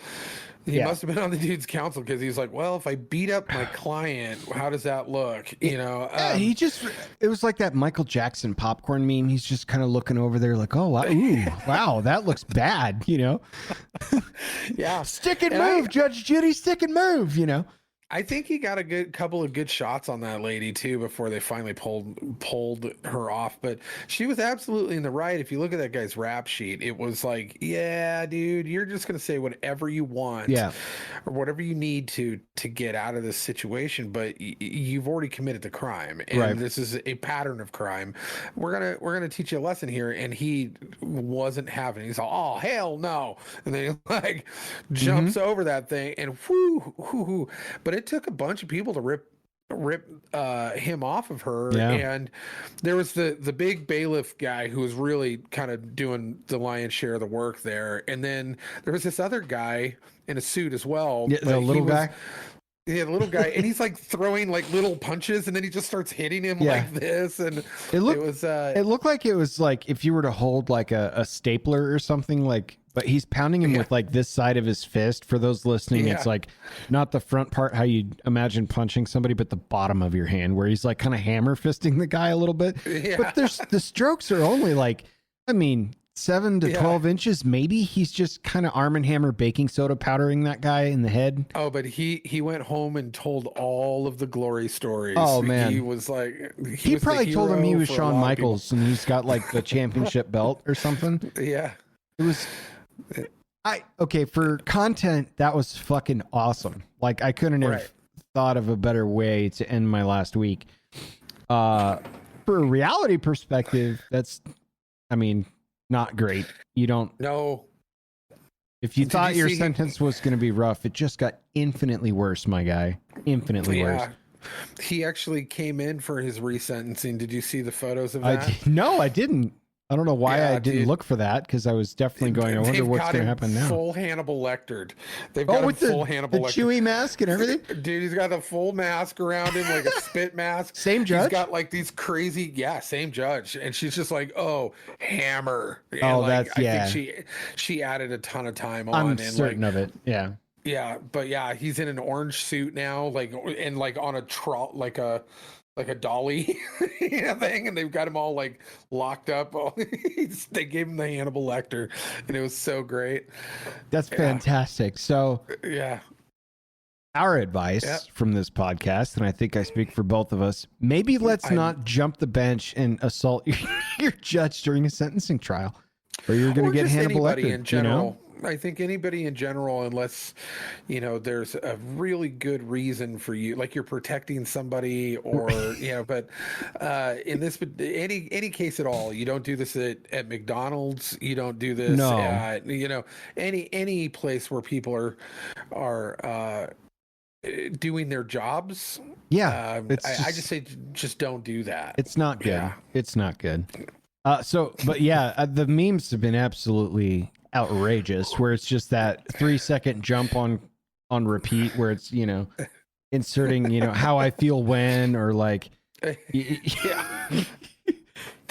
He must have been on the dude's counsel because he's like, well, if I beat up my client, how does that look? You know, it was like that Michael Jackson popcorn meme. He's just kind of looking over there like, oh, wow, ooh, wow, that looks bad, you know? Yeah. Stick and move, Judge Judy, stick and move, you know? I think he got a couple of good shots on that lady too before they finally pulled her off. But she was absolutely in the right. If you look at that guy's rap sheet, it was like, yeah, dude, you're just gonna say whatever you want, or whatever you need to get out of this situation. But you've already committed the crime, and this is a pattern of crime. We're gonna teach you a lesson here. And he wasn't having it. He's like, oh hell no, and then he like jumps over that thing and whoo. But it took a bunch of people to rip him off of her. And there was the big bailiff guy who was really kind of doing the lion's share of the work there. And then there was this other guy in a suit as well. Yeah, the little guy. Yeah, the little guy, and he's like throwing like little punches, and then he just starts hitting him like this, and it looked like it was like if you were to hold like a stapler or something, like, but he's pounding him with like this side of his fist. For those listening, it's like not the front part how you imagine punching somebody, but the bottom of your hand, where he's like kind of hammer fisting the guy a little bit. But the strokes are only like, I mean, 7 to 12 inches, maybe. He's just kind of Arm & Hammer baking soda powdering that guy in the head. Oh, but he went home and told all of the glory stories. Oh man, he was like, he probably told him he was Shawn Michaels and he's got like the championship belt or something. Yeah, it was. Okay, for content, that was fucking awesome. Like, I couldn't have thought of a better way to end my last week. For a reality perspective, that's, I mean, not great. You don't know. If you thought your sentence was going to be rough, it just got infinitely worse, my guy. Infinitely worse. He actually came in for his resentencing. Did you see the photos of that? No, I didn't. I don't know why I didn't look for that, because I was definitely going, I wonder what's going to happen now. Full Hannibal Lectered. They've got him full Hannibal Lectered. The Chewy mask and everything? Dude, he's got the full mask around him, like a spit mask. Same judge? He's got like these crazy, same judge. And she's just like, oh, Hammer. And I think she added a ton of time on. I'm certain of it, yeah. Yeah, but he's in an orange suit now, like, and like on a like a dolly thing, and they've got him all like locked up. They gave him the Hannibal Lecter, and it was so great. That's fantastic. So our advice from this podcast, and I think I speak for both of us, maybe let's not jump the bench and assault your judge during a sentencing trial, or you're going to get Hannibal Lecter in general. I think anybody in general, unless there's a really good reason for you, like you're protecting somebody, or but in this any case at all, you don't do this at McDonald's. You don't do this at any place where people are doing their jobs. I just say just don't do that. It's not good. It's not good. The memes have been absolutely outrageous, where it's just that 3-second jump on repeat, where it's inserting how I feel when, or like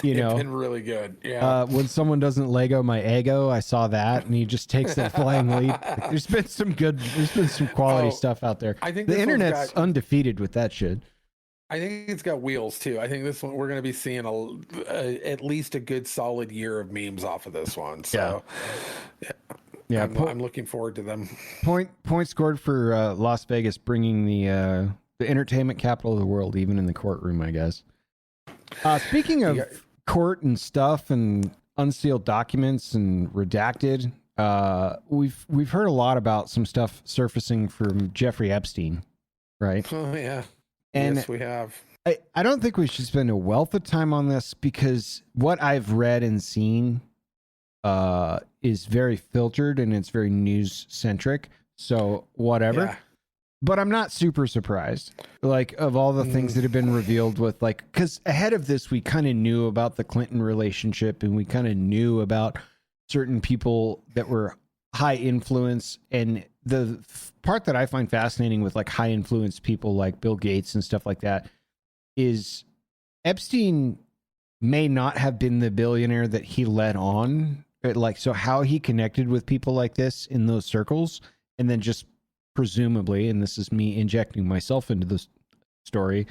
You They've know, been really good. Yeah. when someone doesn't Lego my ego, I saw that, and he just takes that flying leap. Like, there's been some quality stuff out there. I think the this internet's undefeated with that shit. I think it's got wheels too. I think this one we're going to be seeing at least a good solid year of memes off of this one. So, yeah, I'm looking forward to them. Point scored for Las Vegas, bringing the entertainment capital of the world, even in the courtroom, I guess. Speaking of court and stuff, and unsealed documents and redacted, we've heard a lot about some stuff surfacing from Jeffrey Epstein, right? Oh yeah. And yes, we have. I don't think we should spend a wealth of time on this, because what I've read and seen is very filtered and it's very news centric. So whatever. Yeah. But I'm not super surprised. Like, of all the things that have been revealed with, like, because ahead of this, we kind of knew about the Clinton relationship, and we kind of knew about certain people that were high influence. And the part that I find fascinating with like high influence people like Bill Gates and stuff like that is Epstein may not have been the billionaire that he led on. Like, so how he connected with people like this in those circles, and then just presumably, and this is me injecting myself into this story,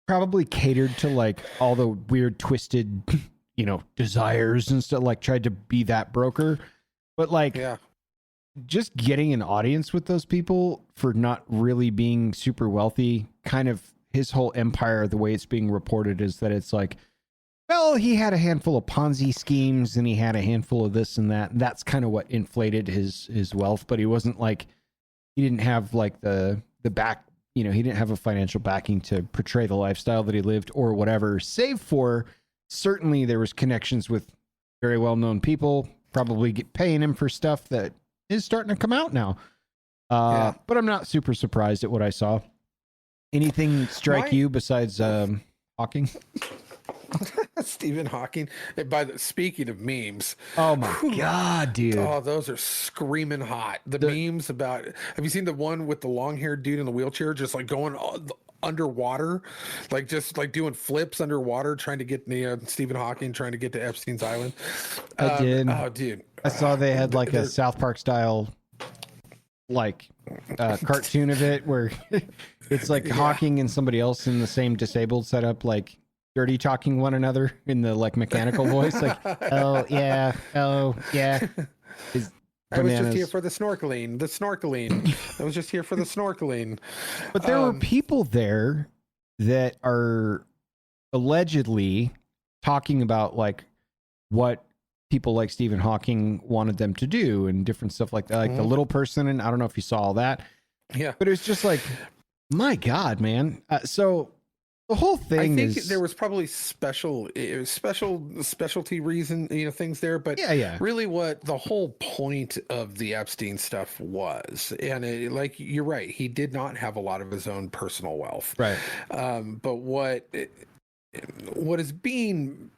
probably catered to like all the weird twisted, desires and stuff, like tried to be that broker. But like, just getting an audience with those people for not really being super wealthy, kind of his whole empire, the way it's being reported is that it's like, well, he had a handful of Ponzi schemes and he had a handful of this and that. That's kind of what inflated his wealth, but he wasn't like, he didn't have like the back, he didn't have a financial backing to portray the lifestyle that he lived or whatever, save for certainly there was connections with very well-known people, probably paying him for stuff that is starting to come out now. But I'm not super surprised at what I saw. Anything strike you besides Hawking? Stephen Hawking. Speaking of memes, oh my god, dude! Oh, those are screaming hot. The memes about. Have you seen the one with the long-haired dude in the wheelchair, just like going underwater, like just like doing flips underwater, trying to get Stephen Hawking trying to get to Epstein's island? I did. Oh, dude! I saw they had like a South Park style, like cartoon of it where it's like Hawking and somebody else in the same disabled setup, like dirty talking one another in the like mechanical voice, like oh yeah. I was just here for the snorkeling. I was just here for the snorkeling. But there were people there that are allegedly talking about like what people like Stephen Hawking wanted them to do and different stuff like that, like the little person. And I don't know if you saw all that. Yeah. But it was just like, my God, man. So the whole thing, I think there was probably specialty reason, things there, but really what the whole point of the Epstein stuff was, and like, you're right, he did not have a lot of his own personal wealth. Right. But what is being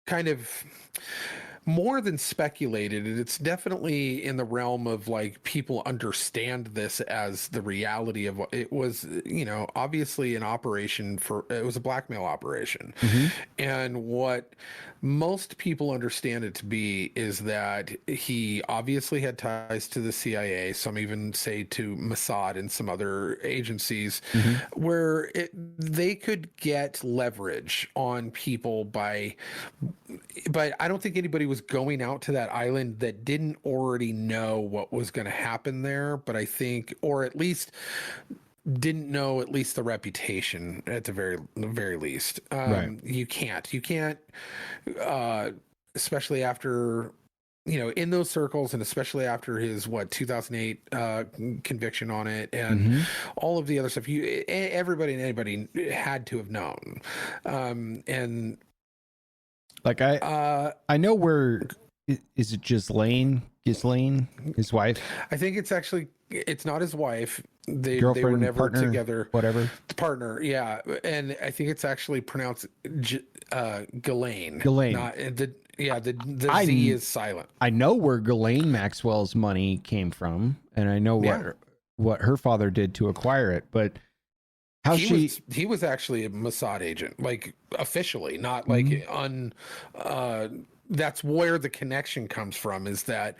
kind of more than speculated, and it's definitely in the realm of like people understand this as the reality of what it was. Obviously an operation it was a blackmail operation, and what most people understand it to be is that he obviously had ties to the CIA, some even say to Mossad and some other agencies, where they could get leverage on people but I don't think anybody was going out to that island that didn't already know what was going to happen there. But I think, or at least didn't know at least the reputation at the very least. Right. You can't, especially after, in those circles, and especially after his 2008 conviction on it, and all of the other stuff. Everybody and anybody had to have known, and. Like I know where is it Ghislaine, his wife? I think it's not his wife. They Girlfriend, were never partner, together. Whatever. The partner, yeah. And I think it's actually pronounced Ghislaine. Ghislaine. Not the Z is silent. I know where Ghislaine Maxwell's money came from, and I know what her father did to acquire it, but How he was actually a Mossad agent, like officially, not like that's where the connection comes from, is that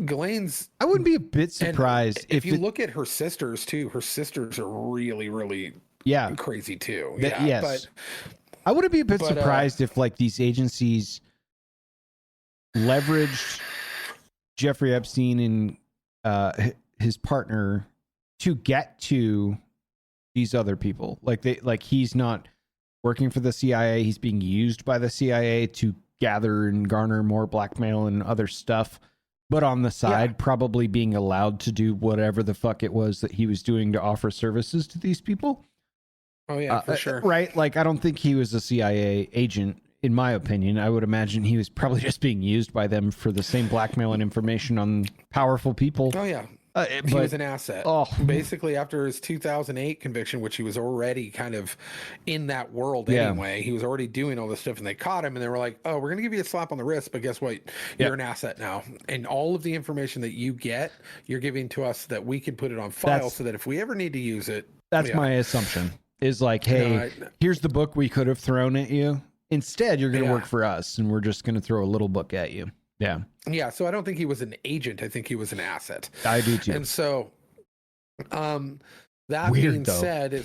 Ghislaine's. I wouldn't be a bit surprised if you look at her sisters too. Her sisters are really, really crazy too. Yes, but I wouldn't be a bit surprised if like these agencies leveraged Jeffrey Epstein and his partner to get to these other people. Like he's not working for the CIA. He's being used by the CIA to gather and garner more blackmail and other stuff. But on the side, probably being allowed to do whatever the fuck it was that he was doing to offer services to these people. Oh, yeah, for sure. Right? Like, I don't think he was a CIA agent, in my opinion. I would imagine he was probably just being used by them for the same blackmail and information on powerful people. Oh, yeah. He was an asset. Oh. Basically, after his 2008 conviction, which he was already kind of in that world anyway, he was already doing all this stuff, and they caught him, and they were like, oh, we're going to give you a slap on the wrist, but guess what? You're an asset now. And all of the information that you get, you're giving to us so that we can put it on file so that if we ever need to use it. That's my assumption, is like, hey, here's the book we could have thrown at you. Instead, you're going to work for us, and we're just going to throw a little book at you. Yeah. Yeah. So I don't think he was an agent. I think he was an asset. I do too. And so, that being said,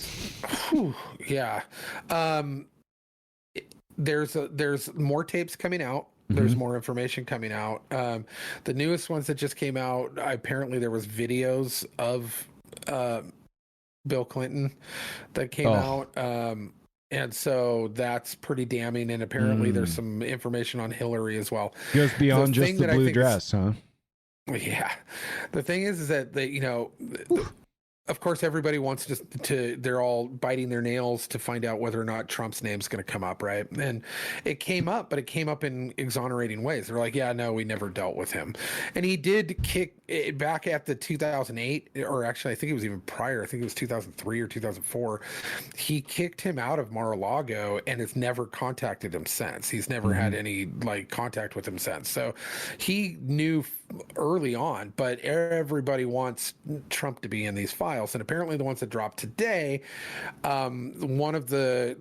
there's more tapes coming out. There's more information coming out. The newest ones that just came out, apparently there was videos of Bill Clinton that came out. And so that's pretty damning. And apparently there's some information on Hillary as well. Goes beyond just the blue dress, huh? Yeah. The thing is that of course, everybody wants they're all biting their nails to find out whether or not Trump's name's going to come up, right? And it came up, but it came up in exonerating ways. They're like, yeah, no, we never dealt with him. And he did kick it back at the 2008, or actually, I think it was even prior. I think it was 2003 or 2004. He kicked him out of Mar-a-Lago and has never contacted him since. He's never had any contact with him since. So he knew early on, but everybody wants Trump to be in these files, and apparently the ones that dropped today, one of the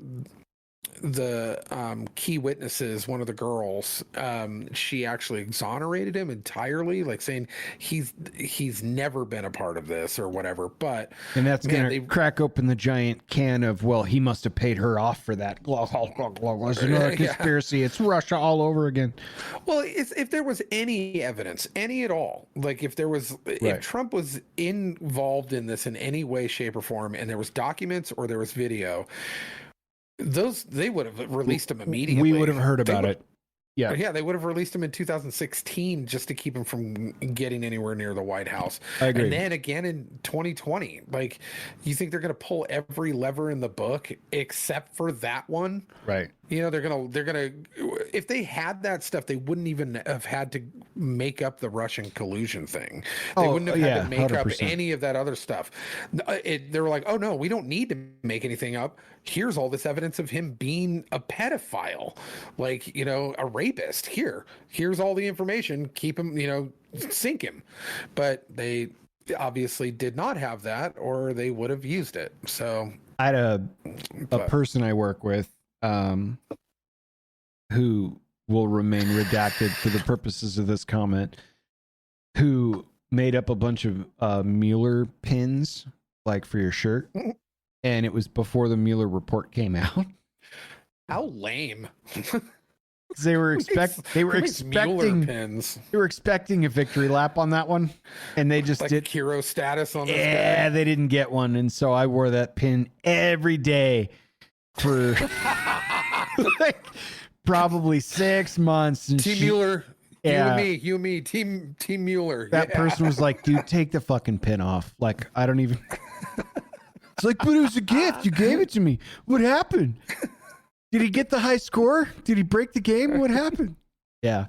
key witnesses, one of the girls, she actually exonerated him entirely, like saying he's never been a part of this or whatever. But and that's gonna crack open the giant can of, well, he must have paid her off for that. There's another conspiracy. It's Russia all over again. Well, if there was any evidence, any at all, like if Trump was involved in this in any way, shape, or form, and there was documents or there was video, they would have released him immediately. We would have heard about it. Yeah, they would have released him in 2016 just to keep him from getting anywhere near the White House. I agree. And then again in 2020. Like, you think they're going to pull every lever in the book except for that one? Right. You know, they're going to if they had that stuff, they wouldn't even have had to make up the Russian collusion thing. They wouldn't have had to make 100%. Up any of that other stuff. They were like, oh no, we don't need to make anything up. Here's all this evidence of him being a pedophile, like, you know, a rapist. Here's all the information. Keep him, you know, sink him. But they obviously did not have that, or they would have used it. So I had a person I work with, who will remain redacted for the purposes of this comment, who made up a bunch of Mueller pins, like for your shirt. And it was before the Mueller report came out. How lame. They were expecting a victory lap on that one, and they just did hero status on this guy. Yeah, they didn't get one, and so I wore that pin every day for like probably 6 months. And Team Mueller, you and me, Team Mueller. That person was like, "Dude, take the fucking pin off." Like, I don't even. It's like, but it was a gift. You gave it to me. What happened? Did he get the high score? Did he break the game? What happened? Yeah.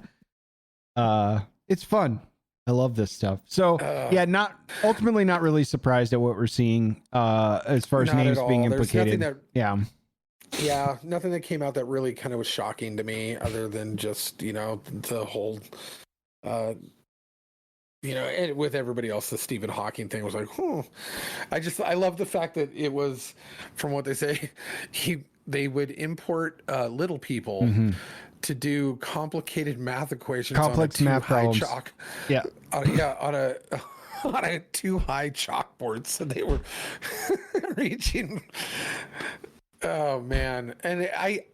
It's fun. I love this stuff. So ultimately not really surprised at what we're seeing as far as names being implicated. Yeah, nothing that came out that really kind of was shocking to me, other than just, you know, the whole you know, and with everybody else, the Stephen Hawking thing was like, I love the fact that it was, from what they say, they would import little people to do complicated math equations, complex on math problems. Chalk, yeah, on a too high chalkboard, so they were reaching. Oh man, and I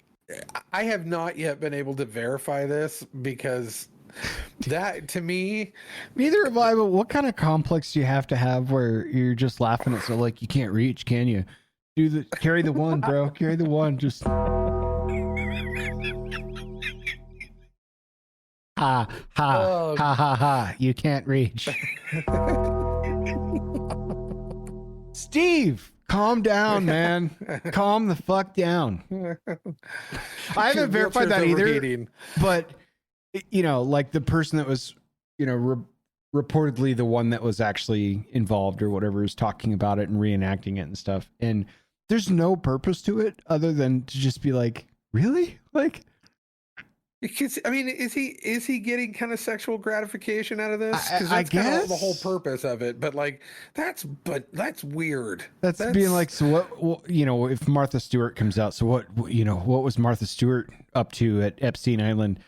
have not yet been able to verify this because that, to me, neither have I. But what kind of complex do you have to have where you're just laughing at, so like, you can't reach, can you? Carry the one, bro. Carry the one. Just ha ha. You can't reach. Steve, calm down, man. Calm the fuck down. I haven't verified that either. But you know, like the person that was, you know, reportedly the one that was actually involved or whatever is talking about it and reenacting it and stuff. And there's no purpose to it other than to just be like, really? Like, because, I mean, is he getting kind of sexual gratification out of this? Because I that's guess kind of the whole purpose of it. But like, that's weird. That's being like, so what, you know, if Martha Stewart comes out, so what, you know, what was Martha Stewart up to at Epstein Island?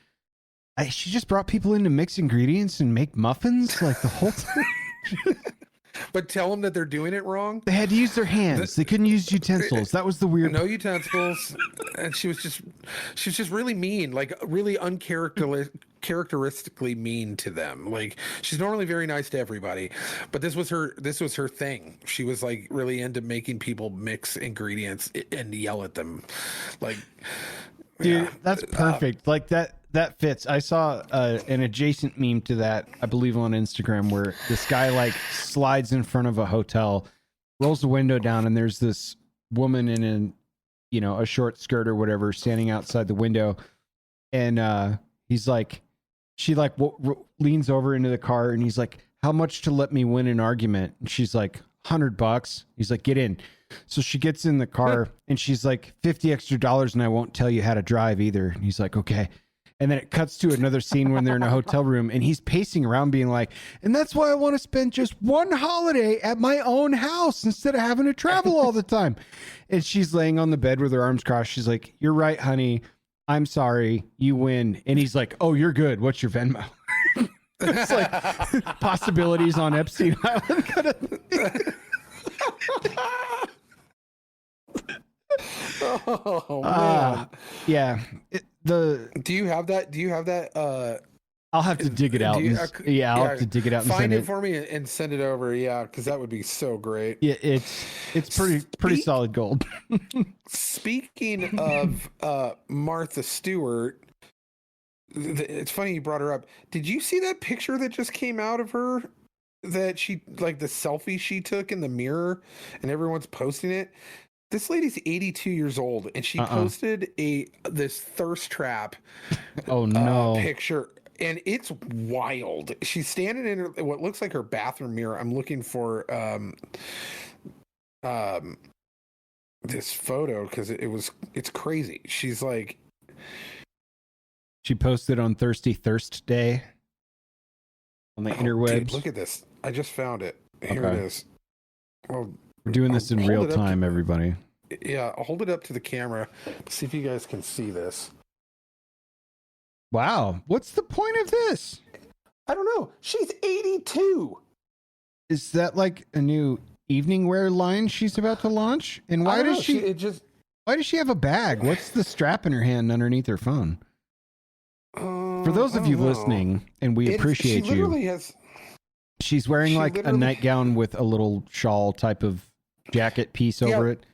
She just brought people in to mix ingredients and make muffins like the whole time. But tell them that they're doing it wrong. They had to use their hands. They couldn't use utensils. That was the weird. No utensils, and she was just really mean, like really uncharacteristically mean to them. Like, she's normally very nice to everybody, but this was her thing. She was like really into making people mix ingredients and yell at them. Like, dude, that's perfect. Like that fits. I saw an adjacent meme to that, I believe, on Instagram, where this guy like slides in front of a hotel, rolls the window down, and there's this woman in a short skirt or whatever standing outside the window, and he's like, she like leans over into the car, and he's like, "How much to let me win an argument?" And she's like, $100. He's like, "Get in." So she gets in the car, and she's like, $50 extra, and I won't tell you how to drive either. And he's like, "Okay." And then it cuts to another scene when they're in a hotel room, and he's pacing around being like, "And that's why I want to spend just one holiday at my own house instead of having to travel all the time." And she's laying on the bed with her arms crossed. She's like, "You're right, honey. I'm sorry. You win." And he's like, "Oh, you're good. What's your Venmo?" It's like possibilities on Epstein Island kind of thing. Oh man. Yeah. Do you have that? I'll have to dig it out. I'll have to dig it out and find send it for me and send it over. Yeah, because that would be so great. Yeah, it's pretty solid gold. Speaking of Martha Stewart, it's funny you brought her up. Did you see that picture that just came out of her? That she, like, the selfie she took in the mirror, and everyone's posting it. This lady's 82 years old, and she posted this thirst trap picture, and it's wild. She's standing in what looks like her bathroom mirror. I'm looking for this photo because it's crazy. She's like, she posted on Thirsty Thirst Day on the interwebs. Dude, look at this. I just found it. Here it is. Well, we're doing this in real time, everybody. Yeah, I'll hold it up to the camera to see if you guys can see this. Wow. What's the point of this? I don't know. She's 82. Is that like a new evening wear line she's about to launch? And why does why does she have a bag? What's the strap in her hand underneath her phone? For those of you listening, and we appreciate you. She's wearing like a nightgown with a little shawl type of jacket piece over it.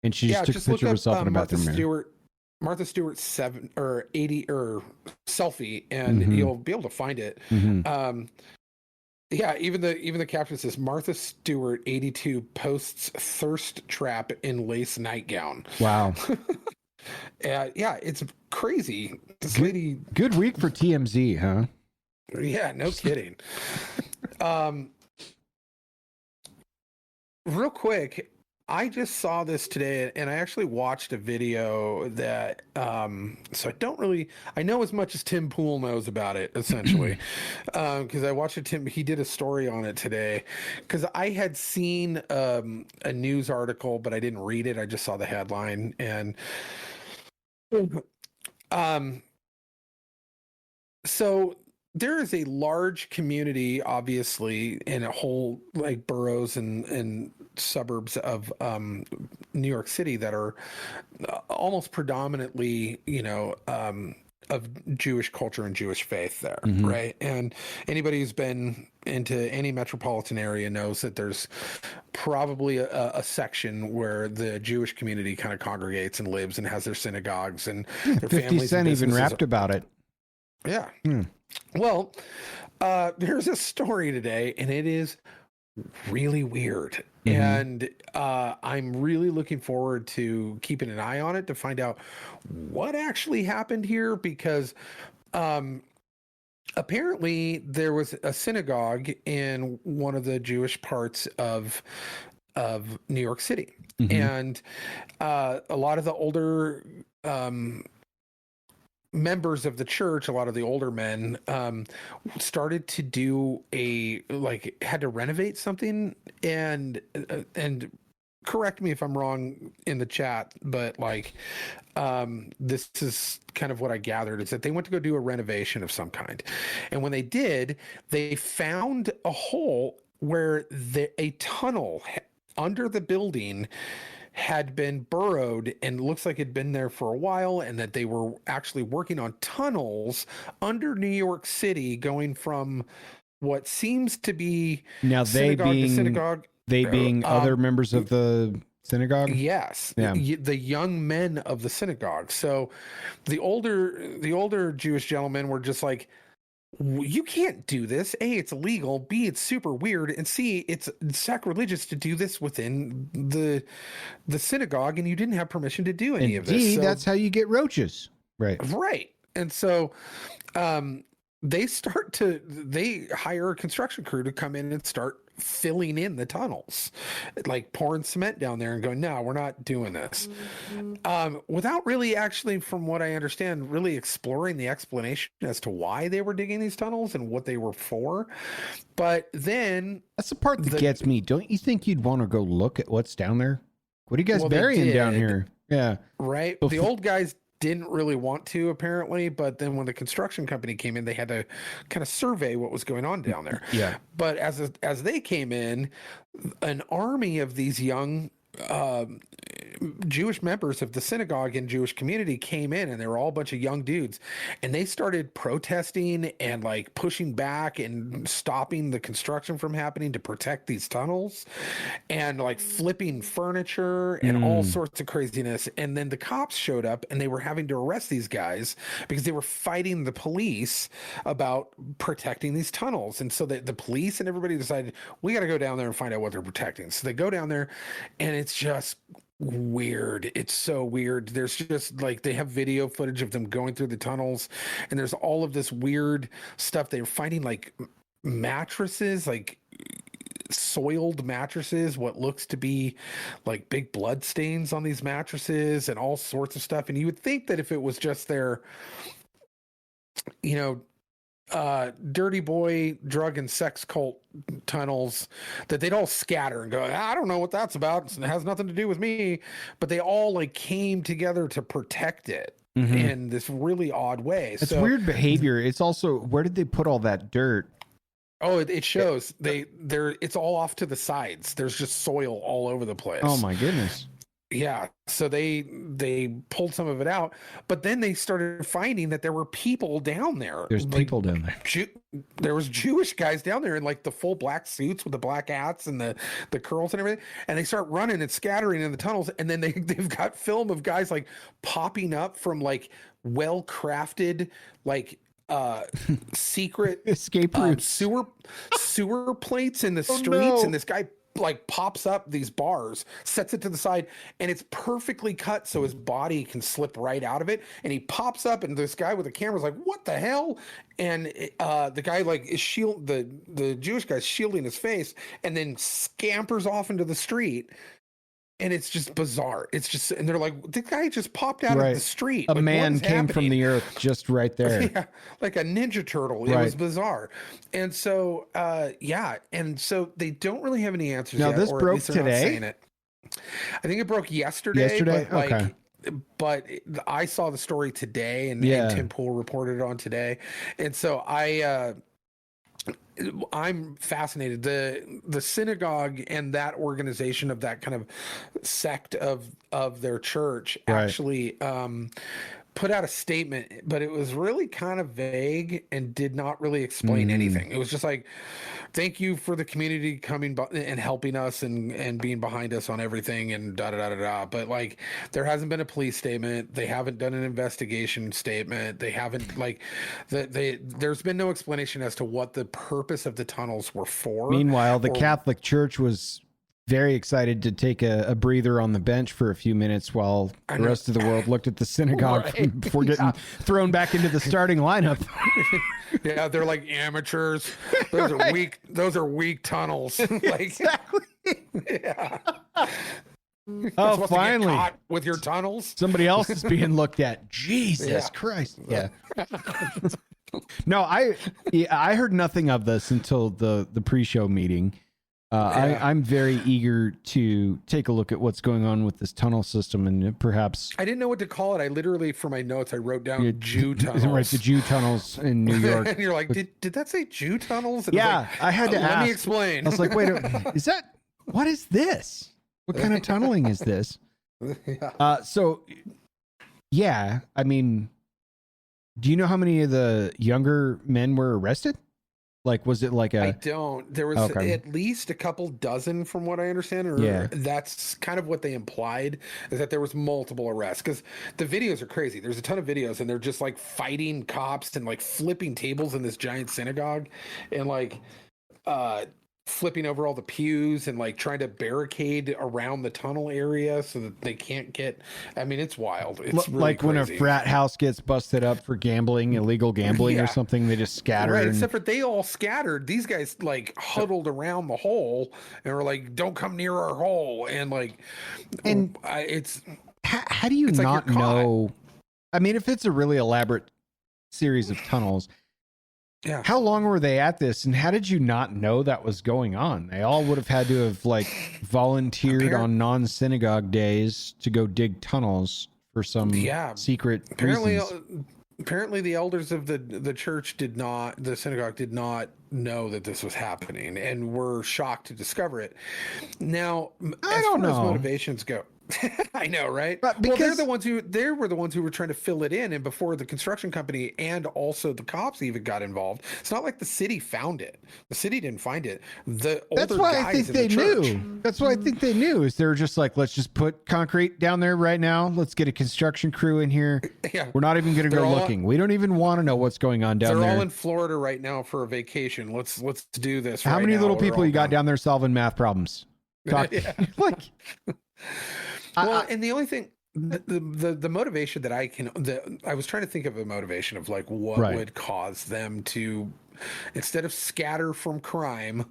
And she just took a picture of herself in a bathroom mirror. Martha Stewart 7 or 80 or selfie, and you'll be able to find it. Yeah, even the caption says Martha Stewart 82 posts thirst trap in lace nightgown. Wow. Yeah, it's crazy. This lady. Good week for TMZ, huh? Yeah, no kidding. Real quick, I just saw this today, and I actually watched a video that, so I know as much as Tim Pool knows about it, essentially, because I watched he did a story on it today, because I had seen a news article, but I didn't read it. I just saw the headline, and um, so there is a large community, obviously, in a whole like boroughs and suburbs of New York City that are almost predominantly, of Jewish culture and Jewish faith there, right? And anybody who's been into any metropolitan area knows that there's probably a section where the Jewish community kind of congregates and lives and has their synagogues and their 50 families. Cent even rapped about it. Yeah. Well, there's a story today, and it is really weird. And I'm really looking forward to keeping an eye on it to find out what actually happened here, because apparently there was a synagogue in one of the Jewish parts of New York City. And a lot of the older members of the church, a lot of the older men, started to do had to renovate something, and correct me if I'm wrong in the chat, but this is kind of what I gathered, is that they went to go do a renovation of some kind. And when they did, they found a hole where a tunnel under the building had been burrowed, and looks like it'd been there for a while, and that they were actually working on tunnels under New York City going from what seems to be synagogue to synagogue. They being other members of the synagogue? Yes. Yeah. The young men of the synagogue. So the older Jewish gentlemen were just like, you can't do this. A, it's illegal. B, it's super weird. And C, it's sacrilegious to do this within the synagogue, and you didn't have permission to do any of this. D, that's how you get roaches. Right. Right. And so they hire a construction crew to come in and start filling in the tunnels, like pouring cement down there and going, no, we're not doing this. Without really actually, from what I understand, really exploring the explanation as to why they were digging these tunnels and what they were for. But then that's the part that gets me. Don't you think you'd want to go look at what's down there? What are you guys burying down here? Yeah. Right. The old guys didn't really want to, apparently, but then when the construction company came in, they had to kind of survey what was going on down there. Yeah. But as they came in, an army of these young Jewish members of the synagogue and Jewish community came in, and they were all a bunch of young dudes, and they started protesting and like pushing back and stopping the construction from happening to protect these tunnels, and like flipping furniture and all sorts of craziness. And then the cops showed up, and they were having to arrest these guys because they were fighting the police about protecting these tunnels. And so the police and everybody decided, we got to go down there and find out what they're protecting. So they go down there, and it's just weird. It's so weird. There's just like, they have video footage of them going through the tunnels, and there's all of this weird stuff. They're finding like mattresses, like soiled mattresses, what looks to be like big blood stains on these mattresses, and all sorts of stuff. And you would think that if it was just their, dirty boy drug and sex cult tunnels, that they'd all scatter and go, I don't know what that's about, it has nothing to do with me. But they all like came together to protect it in this really odd way. It's weird behavior. It's also, where did they put all that dirt? Oh, it shows. It's all off to the sides. There's just soil all over the place. Oh my goodness. Yeah, so they pulled some of it out, but then they started finding that there were people down there. There's people down there. There was Jewish guys down there in like the full black suits with the black hats and the curls and everything, and they start running and scattering in the tunnels. And then they've got film of guys like popping up from like well crafted like secret escape routes, sewer plates in the streets, and this guy like pops up these bars, sets it to the side, and it's perfectly cut so his body can slip right out of it. And he pops up, and this guy with the camera's like, what the hell? And the guy like is the Jewish guy's shielding his face, and then scampers off into the street. and it's just bizarre. It's just, and they're like, the guy just popped out of the street. A like, man came from the earth just right there. Yeah, like a Ninja Turtle. It was bizarre. And so, and so they don't really have any answers now, yet. This broke today? I think it broke yesterday. But okay. But I saw the story today, and Tim Pool reported it on today. And so I'm fascinated. The synagogue and that organization of that kind of sect of their church actually put out a statement, but it was really kind of vague and did not really explain anything. It was just like, thank you for the community coming and helping us and being behind us on everything and da da da da da. But like, there hasn't been a police statement. They haven't done an investigation statement. They haven't there's been no explanation as to what the purpose of the tunnels were for. Meanwhile, the Catholic Church was very excited to take a breather on the bench for a few minutes while the rest of the world looked at the synagogue before getting thrown back into the starting lineup. Yeah, they're like amateurs. Those are weak. Those are weak tunnels. Like, exactly. Yeah. Oh, finally, with your tunnels, somebody else is being looked at. Jesus Christ! Yeah. No, I heard nothing of this until the pre-show meeting. I'm very eager to take a look at what's going on with this tunnel system, and perhaps I didn't know what to call it. I literally, for my notes, I wrote down Jew tunnels. Right, the Jew tunnels in New York. And you're like, did that say Jew tunnels? And yeah, I had to ask. Let me explain. I was like, wait, what is this? What kind of tunneling is this? So, yeah, I mean, do you know how many of the younger men were arrested? Like, was it like I don't. There was at least a couple dozen, from what I understand. That's kind of what they implied, is that there was multiple arrests. Because the videos are crazy. There's a ton of videos, and they're just like fighting cops and like flipping tables in this giant synagogue, and like flipping over all the pews and like trying to barricade around the tunnel area so that they can't get. I mean, it's wild. It's really like crazy. When a frat house gets busted up for gambling, illegal gambling or something, they just scatter. Right, except for they all scattered. These guys like huddled around the hole and were like, "Don't come near our hole." And like, it's how do you not know? I mean, if it's a really elaborate series of tunnels. Yeah. How long were they at this, and how did you not know that was going on? They all would have had to have like volunteered on non-synagogue days to go dig tunnels for some secret reasons. Apparently, the elders of the church the synagogue did not know that this was happening, and were shocked to discover it. Now, as far as motivations go. I know, right? But because they were the ones who were trying to fill it in, and before the construction company and also the cops even got involved. It's not like the city found it. The city didn't find it. That's why I think they knew. That's why I think they knew. Is they're just like, let's just put concrete down there right now. Let's get a construction crew in here. Yeah. We're not even going to go looking. We don't even want to know what's going on down there. They're all in Florida right now for a vacation. Let's do this. How many little people you got down there solving math problems? Like. Well, and the only thing, the motivation that I was trying to think of a motivation of like what would cause them to, instead of scatter from crime,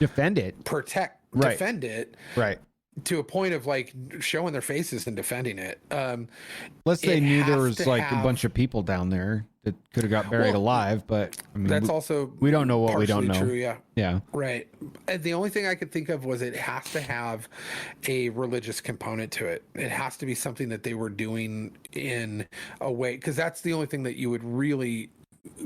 defend it, defend it, right, to a point of like showing their faces and defending it. Unless they knew there was like a bunch of people down there that could have got buried alive, but I mean, that's also we don't know what we don't know. True, yeah, right. And the only thing I could think of was it has to have a religious component to it. It has to be something that they were doing in a way, because that's the only thing that you would really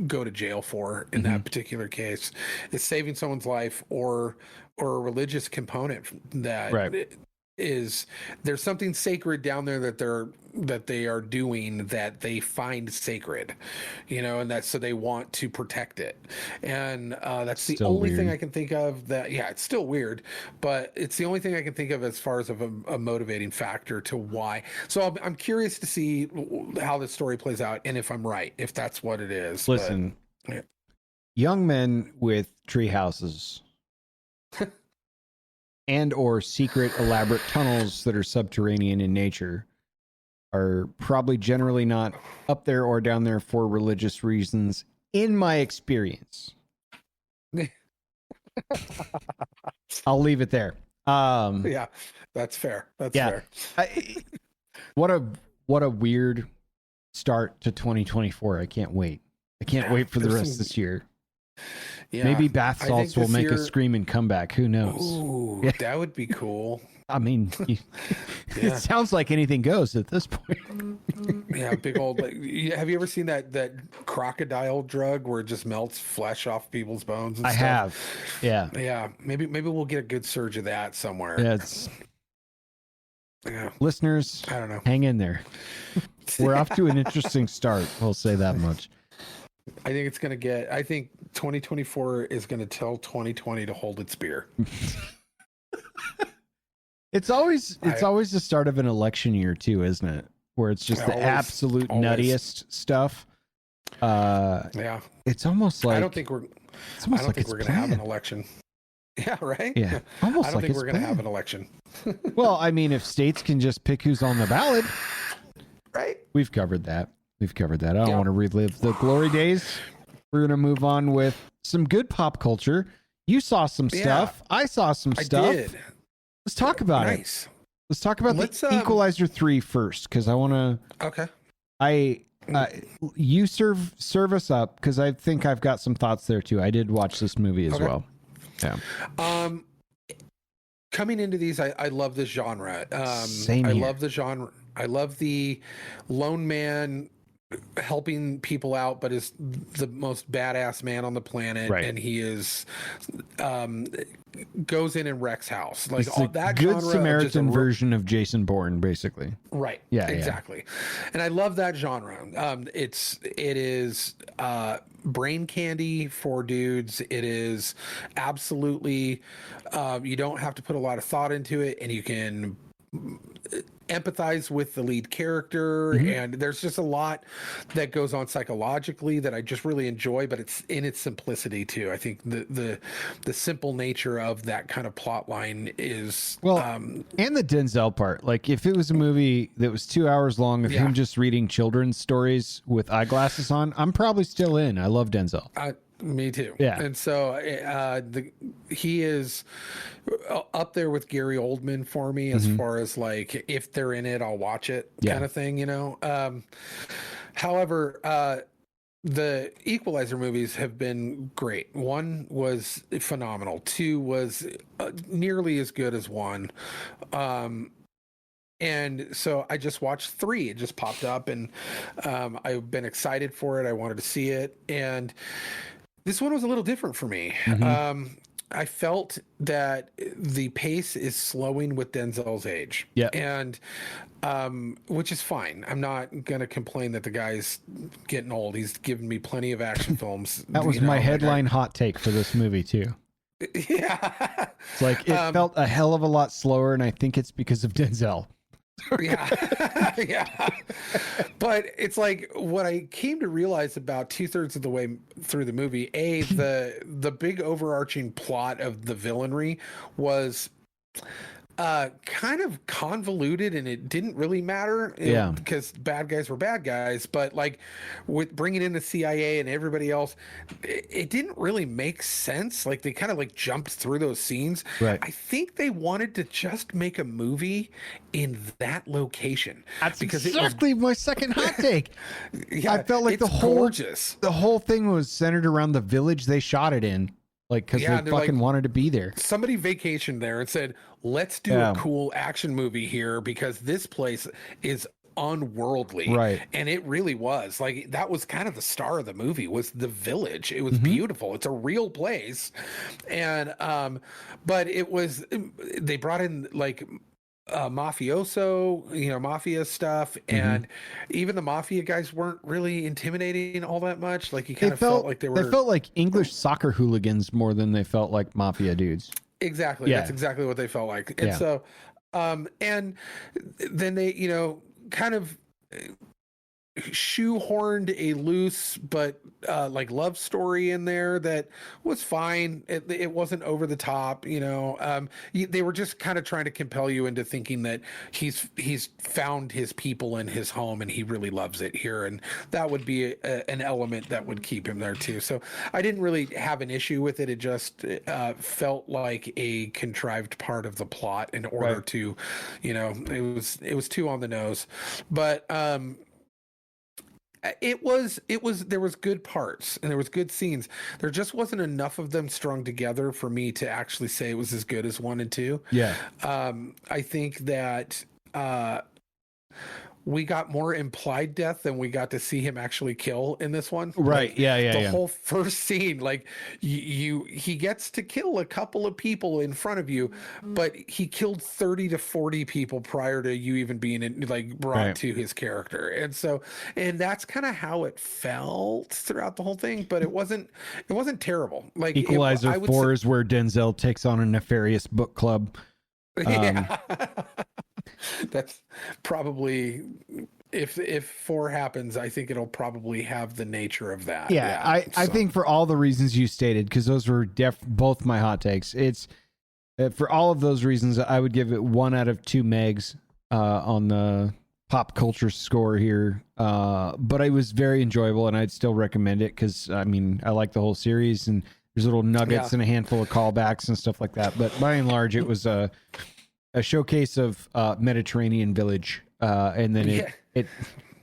go to jail for in that particular case, is saving someone's life or a religious component that is, there's something sacred down there that they are doing that they find sacred, and that's, so they want to protect it. And that's the only thing I can think of that, it's still weird, but it's the only thing I can think of as far as of a motivating factor to why. So I'm curious to see how this story plays out and if I'm right, if that's what it is. Listen, young men with tree houses and or secret elaborate tunnels that are subterranean in nature are probably generally not up there or down there for religious reasons, in my experience. I'll leave it there. Yeah, that's fair. That's yeah. fair. What a weird start to 2024. I can't wait. I can't wait for the rest of this year. Yeah, maybe bath salts will make a screaming comeback. Who knows? Ooh, that would be cool. I mean, it sounds like anything goes at this point. Yeah, big old. Have you ever seen that crocodile drug where it just melts flesh off people's bones? And I stuff? have. Yeah. Yeah. Maybe we'll get a good surge of that somewhere. Yeah. Listeners, I don't know. Hang in there. We're off to an interesting start. We'll say that much. I think 2024 is going to tell 2020 to hold its beer. It's always the start of an election year too, isn't it? Where it's just the absolute nuttiest stuff. Yeah. It's almost like I don't think we're going to have an election. Yeah, right? Yeah. Almost I don't think we're going to have an election. Well, I mean, if states can just pick who's on the ballot. Right. We've covered that. I don't want to relive the glory days. We're going to move on with some good pop culture. You saw some stuff. I saw some stuff. I did. Let's talk about it. Let's talk about the Equalizer 3 first, because I want to... Okay. You serve us up, because I think I've got some thoughts there, too. I did watch this movie as well. Yeah. Coming into these, I love this genre. Same here. I love the genre. I love the lone man helping people out, but is the most badass man on the planet, right. And he is goes in and wrecks house. Like it's all that good genre Samaritan version of Jason Bourne, basically. Right. Yeah. Exactly. Yeah. And I love that genre. It is brain candy for dudes. It is absolutely you don't have to put a lot of thought into it, and you can empathize with the lead character, and there's just a lot that goes on psychologically that I just really enjoy, but it's in its simplicity too. I think the simple nature of that kind of plot line is and the Denzel part. Like, if it was a movie that was 2 hours long of him just reading children's stories with eyeglasses on, I'm probably still in. I love Denzel. Me too. Yeah. And so he is up there with Gary Oldman for me as far as like, if they're in it, I'll watch it kind of thing, you know? However, the Equalizer movies have been great. One was phenomenal. Two was nearly as good as one. And so I just watched 3. It just popped up, and I've been excited for it. I wanted to see it. And this one was a little different for me. I felt that the pace is slowing with Denzel's age. Yeah. And which is fine. I'm not going to complain that the guy's getting old. He's given me plenty of action films. That was my headline hot take for this movie too. Yeah. It's like it felt a hell of a lot slower, and I think it's because of Denzel. Yeah. Yeah. But it's like what I came to realize about 2/3 of the way through the movie, the big overarching plot of the villainry was kind of convoluted, and it didn't really matter because bad guys were bad guys, but like with bringing in the CIA and everybody else, it didn't really make sense. Like they kind of like jumped through those scenes. Right. I think they wanted to just make a movie in that location. That's because exactly my second hot take. Yeah, I felt like the whole thing was centered around the village they shot it in. Like, because they fucking wanted to be there. Somebody vacationed there and said, let's do a cool action movie here because this place is unworldly. Right. And it really was. Like, that was kind of the star of the movie, was the village. It was beautiful. It's a real place. And, but it was, they brought in like mafioso, mafia stuff, and even the mafia guys weren't really intimidating all that much. Like you kind of felt like they felt like English soccer hooligans more than they felt like mafia dudes. Exactly. Yeah. That's exactly what they felt like. And so and then they kind of shoehorned a loose but like love story in there that was fine. It wasn't over the top, they were just kind of trying to compel you into thinking that he's found his people in his home and he really loves it here, and that would be an element that would keep him there too. So I didn't really have an issue with it. It just felt like a contrived part of the plot in order Right. to, it was too on the nose. But it was there was good parts and there was good scenes. There just wasn't enough of them strung together for me to actually say it was as good as 1 and 2. Yeah. I think that we got more implied death than we got to see him actually kill in this one. Right. Like, Yeah. the whole first scene, like he gets to kill a couple of people in front of you, but he killed 30 to 40 people prior to you even being brought to his character. And that's kind of how it felt throughout the whole thing, but it wasn't terrible. Like Equalizer 4 is where Denzel takes on a nefarious book club. Yeah. That's probably, if 4 happens, I think it'll probably have the nature of that. Yeah, I think for all the reasons you stated, because those were both my hot takes. It's for all of those reasons, I would give it 1 out of 2 megs on the pop culture score here. But it was very enjoyable, and I'd still recommend it because I like the whole series, and there's little nuggets and a handful of callbacks and stuff like that. But by and large, it was a showcase of Mediterranean Village, and then it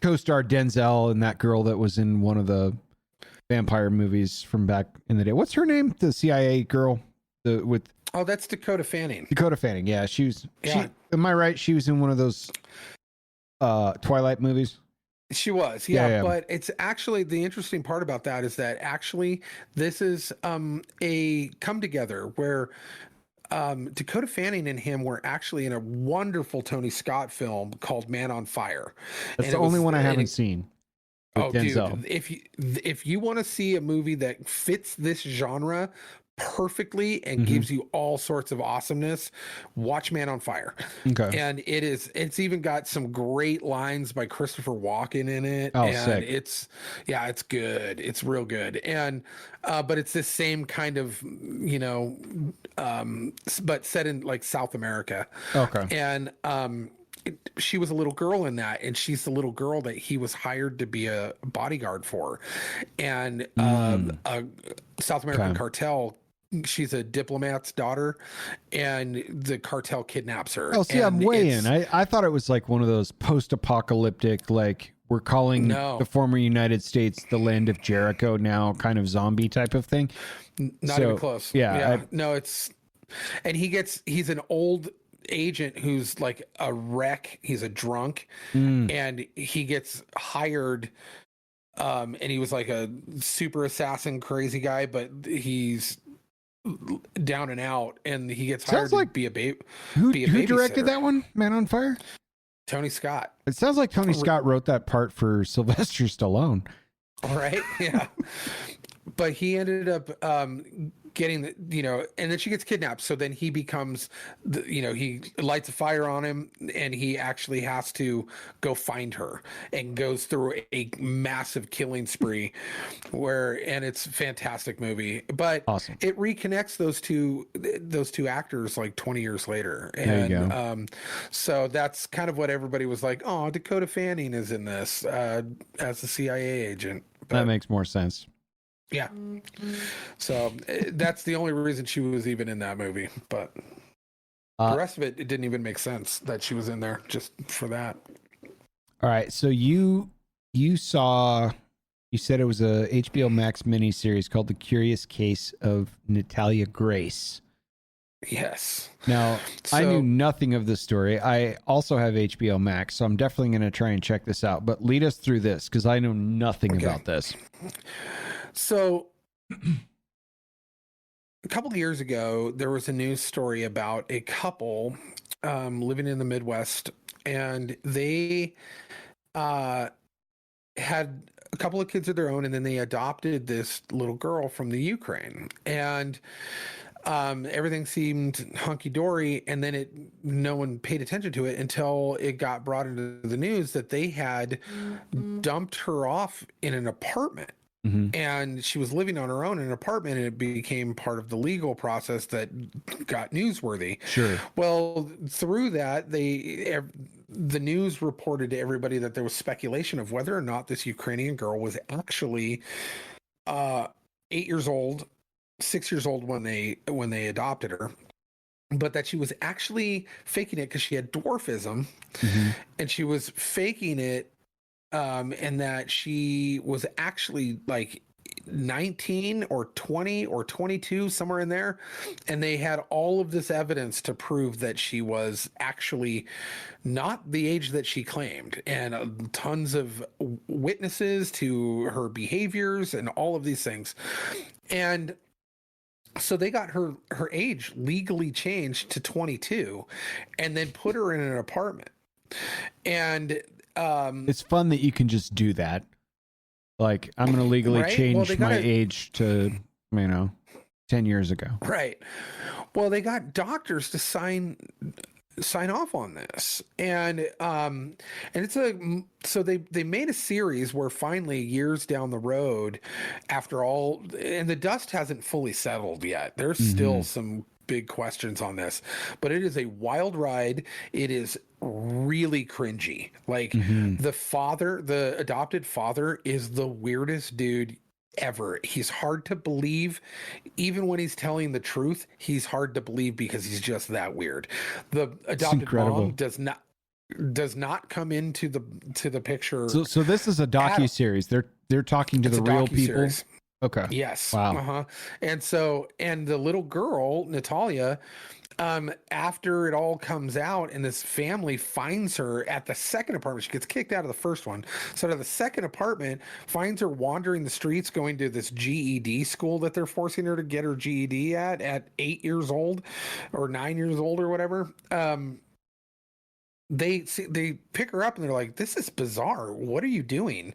co-starred Denzel and that girl that was in one of the vampire movies from back in the day. What's her name? The CIA girl that's Dakota Fanning. Dakota Fanning. Yeah, am I right? She was in one of those Twilight movies. She was, yeah. But it's actually, the interesting part about that is that actually this is a come together where Dakota Fanning and him were actually in a wonderful Tony Scott film called Man on Fire. That's the only one I haven't seen. Oh, Denzel. Dude, if you want to see a movie that fits this genre perfectly and gives you all sorts of awesomeness, watch Man on Fire. Okay. And it's even got some great lines by Christopher Walken in it. Oh, and sick. It's good. It's real good. And but it's this same kind of, but set in like South America. Okay. And she was a little girl in that, and she's the little girl that he was hired to be a bodyguard for. And a South American cartel, she's a diplomat's daughter, and the cartel kidnaps her. Oh, see, I'm way in. I thought it was like one of those post-apocalyptic, like we're calling the former United States the land of Jericho now kind of zombie type of thing. Not even close. Yeah. And he's an old agent who's like a wreck. He's a drunk, and he gets hired. And he was like a super assassin, crazy guy, but he's down and out, and he gets hired to be a baby. Who directed that one? Man on Fire? Tony Scott. It sounds like Tony Scott wrote that part for Sylvester Stallone. All right. Yeah. But he ended up getting and then she gets kidnapped. So then he becomes, he lights a fire on him, and he actually has to go find her and goes through a massive killing spree and it's a fantastic movie. But awesome. It reconnects those two actors like 20 years later. There you go. So that's kind of what everybody was like, oh, Dakota Fanning is in this as a CIA agent. But that makes more sense. Yeah. So that's the only reason she was even in that movie. But the rest of it didn't even make sense that she was in there just for that. All right. So you said it was a HBO Max miniseries called The Curious Case of Natalia Grace. Yes. Now, I knew nothing of this story. I also have HBO Max, so I'm definitely going to try and check this out. But lead us through this, because I know nothing about this. So a couple of years ago, there was a news story about a couple living in the Midwest, and they had a couple of kids of their own, and then they adopted this little girl from the Ukraine. And Everything seemed hunky-dory, and then no one paid attention to it until it got brought into the news that they had dumped her off in an apartment. Mm-hmm. And she was living on her own in an apartment, and it became part of the legal process that got newsworthy. Sure. Well, through that, the news reported to everybody that there was speculation of whether or not this Ukrainian girl was actually 8 years old, 6 years old when they adopted her, but that she was actually faking it because she had dwarfism, and she was faking it. And that she was actually like 19 or 20 or 22, somewhere in there. And they had all of this evidence to prove that she was actually not the age that she claimed, and tons of witnesses to her behaviors and all of these things. And so they got her age legally changed to 22 and then put her in an apartment. And it's fun that you can just do that. Like, I'm going to legally change my age to, 10 years ago. Right. Well, they got doctors to sign off on this. And it's so they made a series where finally, years down the road, after all, and the dust hasn't fully settled yet. There's still some big questions on this, but it is a wild ride. It is really cringy. Like, the adopted father is the weirdest dude ever. He's hard to believe. Even when he's telling the truth, he's hard to believe because he's just that weird. The adopted mom does not come into the picture. So this is a docu-series. They're talking to the real people. Okay. Yes. Wow. And the little girl, Natalia, after it all comes out and this family finds her at the second apartment, she gets kicked out of the first one. So to the second apartment, finds her wandering the streets, going to this GED school that they're forcing her to get her GED at 8 years old or 9 years old or whatever. They pick her up and they're like, "This is bizarre. What are you doing?"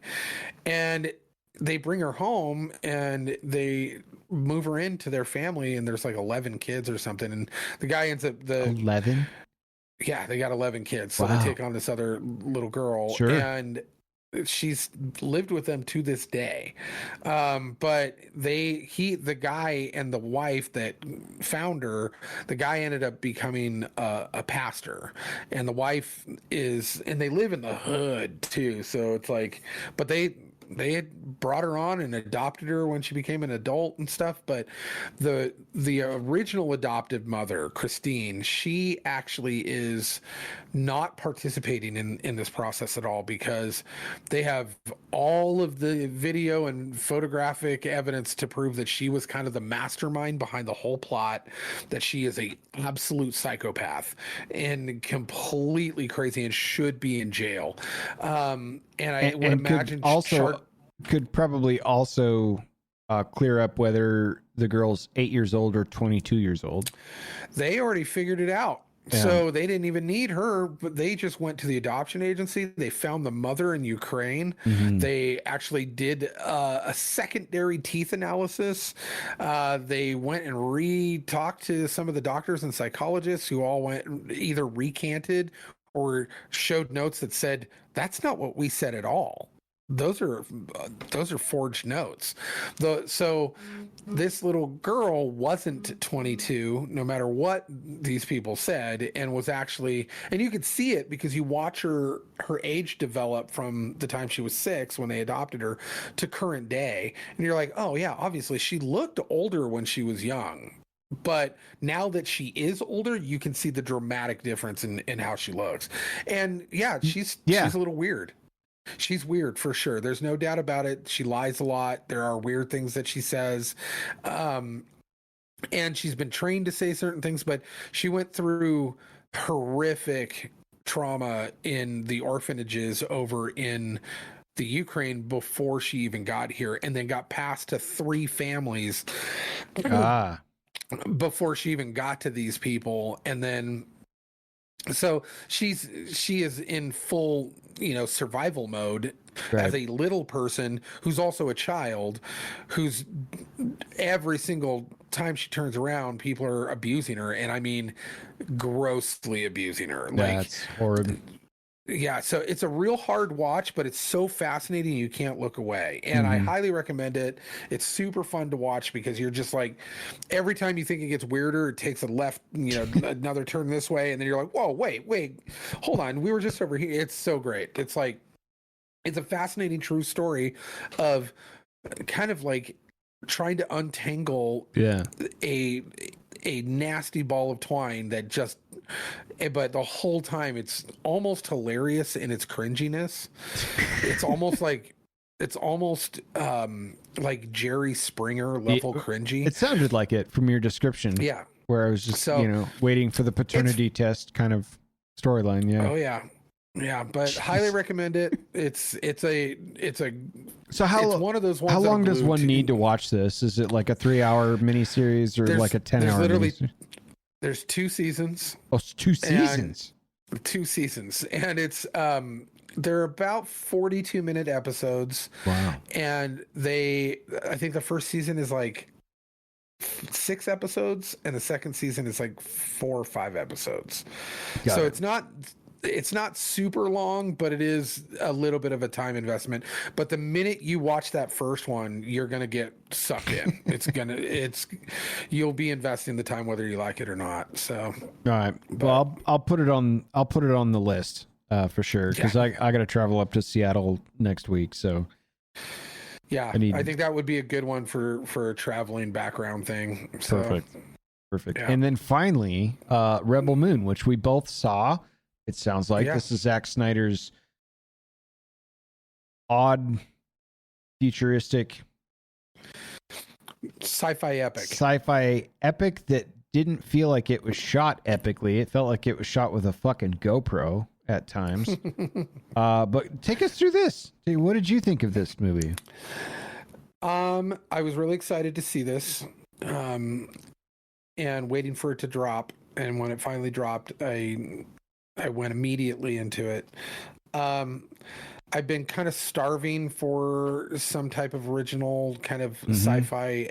And they bring her home and they move her into their family, and there's like 11 kids or something. And the guy ends up 11. Yeah, they got 11 kids. So wow. They take on this other little girl. Sure. And she's lived with them to this day. But the guy and the wife that found her, the guy ended up becoming a pastor, and the wife and they live in the hood too. So it's like, but they had brought her on and adopted her when she became an adult and stuff. But the original adoptive mother, Christine, she actually is not participating in this process at all, because they have all of the video and photographic evidence to prove that she was kind of the mastermind behind the whole plot, that she is a absolute psychopath and completely crazy and should be in jail. And I would imagine could probably also clear up whether the girl's 8 years old or 22 years old. They already figured it out. Yeah. So they didn't even need her, but they just went to the adoption agency. They found the mother in Ukraine. They actually did a secondary teeth analysis. They went and re-talked to some of the doctors and psychologists who all went either recanted or showed notes that said, "That's not what we said at all. Those are forged notes." So this little girl wasn't 22, no matter what these people said, and was actually, and you could see it because you watch her age develop from the time she was 6 when they adopted her to current day, and you're like, oh yeah, obviously she looked older when she was young. But now that she is older, you can see the dramatic difference in how she looks. And yeah, she's a little weird. She's weird for sure. There's no doubt about it. She lies a lot. There are weird things that she says. And she's been trained to say certain things, but she went through horrific trauma in the orphanages over in the Ukraine before she even got here, and then got passed to 3 families before she even got to these people. And then so she is in full survival mode, right, as a little person who's also a child, who's every single time she turns around, people are abusing her, and I mean, grossly abusing her. Like, that's horrible. Yeah, so it's a real hard watch, but it's so fascinating you can't look away. And I highly recommend it. It's super fun to watch because you're just like, every time you think it gets weirder, it takes a left, another turn this way, and then you're like, whoa, wait, hold on, we were just over here. It's so great. It's like, it's a fascinating true story of kind of like trying to untangle a nasty ball of twine that just, but the whole time it's almost hilarious in its cringiness. It's almost like Jerry Springer level cringy. It sounded like it from your description. Yeah, where I was just waiting for the paternity test kind of storyline. Yeah. Oh yeah, but highly recommend it. It's so how it's one of those ones. How long does one need to watch this? Is it like a 3-hour miniseries or like a 10-hour? Literally, there's 2 seasons. Oh, 2 seasons. 2 seasons, and it's they're about 42-minute episodes. Wow. And I think the first season is like 6 episodes, and the second season is like 4 or 5 episodes. Got it. It's not super long, but it is a little bit of a time investment. But the minute you watch that first one, you're going to get sucked in. You'll be investing the time whether you like it or not. So, all right. Well, I'll put it on the list for sure, because I got to travel up to Seattle next week. So, yeah, I think that would be a good one for a traveling background thing. So, perfect. Yeah. And then finally, Rebel Moon, which we both saw. It sounds like this is Zack Snyder's odd, futuristic sci-fi epic that didn't feel like it was shot epically. It felt like it was shot with a fucking GoPro at times. But take us through this. What did you think of this movie? I was really excited to see this, and waiting for it to drop. And when it finally dropped, I went immediately into it. I've been kind of starving for some type of original kind of sci-fi,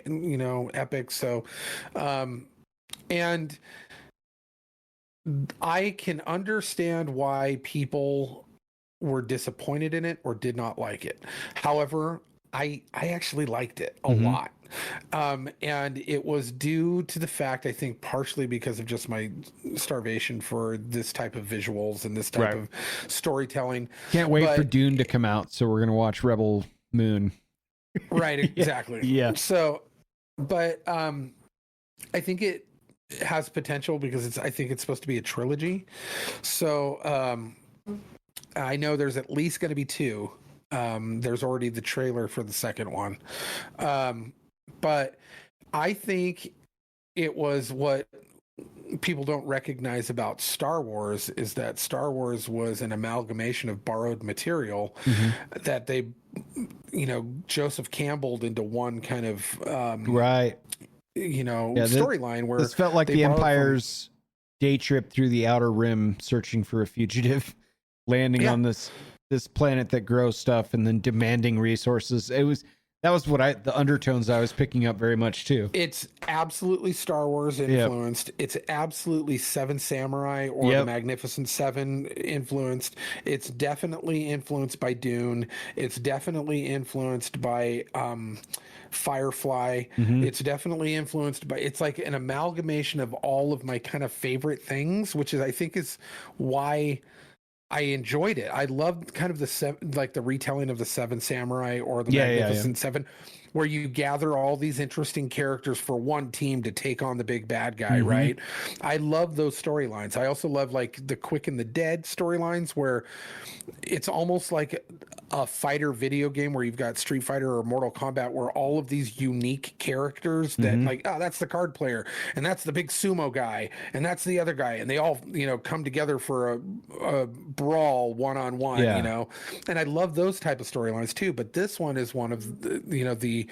epic. So, and I can understand why people were disappointed in it or did not like it. However, I actually liked it a lot. And it was due to the fact, I think, partially because of just my starvation for this type of visuals and this type of storytelling. Can't wait for Dune to come out, so we're going to watch Rebel Moon. Right, exactly. Yeah. So, but I think it has potential because I think it's supposed to be a trilogy. So I know there's at least going to be 2. There's already the trailer for the second one. But I think it was what people don't recognize about Star Wars is that Star Wars was an amalgamation of borrowed material that they, Joseph Campbelled into one kind of, storyline where this felt like the Empire's day trip through the Outer Rim, searching for a fugitive, landing on this planet that grows stuff and then demanding resources. That was what the undertones I was picking up very much too. It's absolutely Star Wars influenced. It's absolutely Seven Samurai or the Magnificent Seven influenced. It's definitely influenced by Dune. It's definitely influenced by Firefly. It's definitely influenced by, it's like an amalgamation of all of my kind of favorite things, which is, I think, is why I enjoyed it. I loved kind of the retelling of the Seven Samurai or the Magnificent Seven, where you gather all these interesting characters for one team to take on the big bad guy, right? I love those storylines. I also love like the Quick and the Dead storylines, where it's almost like a fighter video game where you've got Street Fighter or Mortal Kombat, where all of these unique characters that that's the card player, and that's the big sumo guy, and that's the other guy, and they all come together for a brawl one-on-one, and I love those type of storylines too. But this one is one of the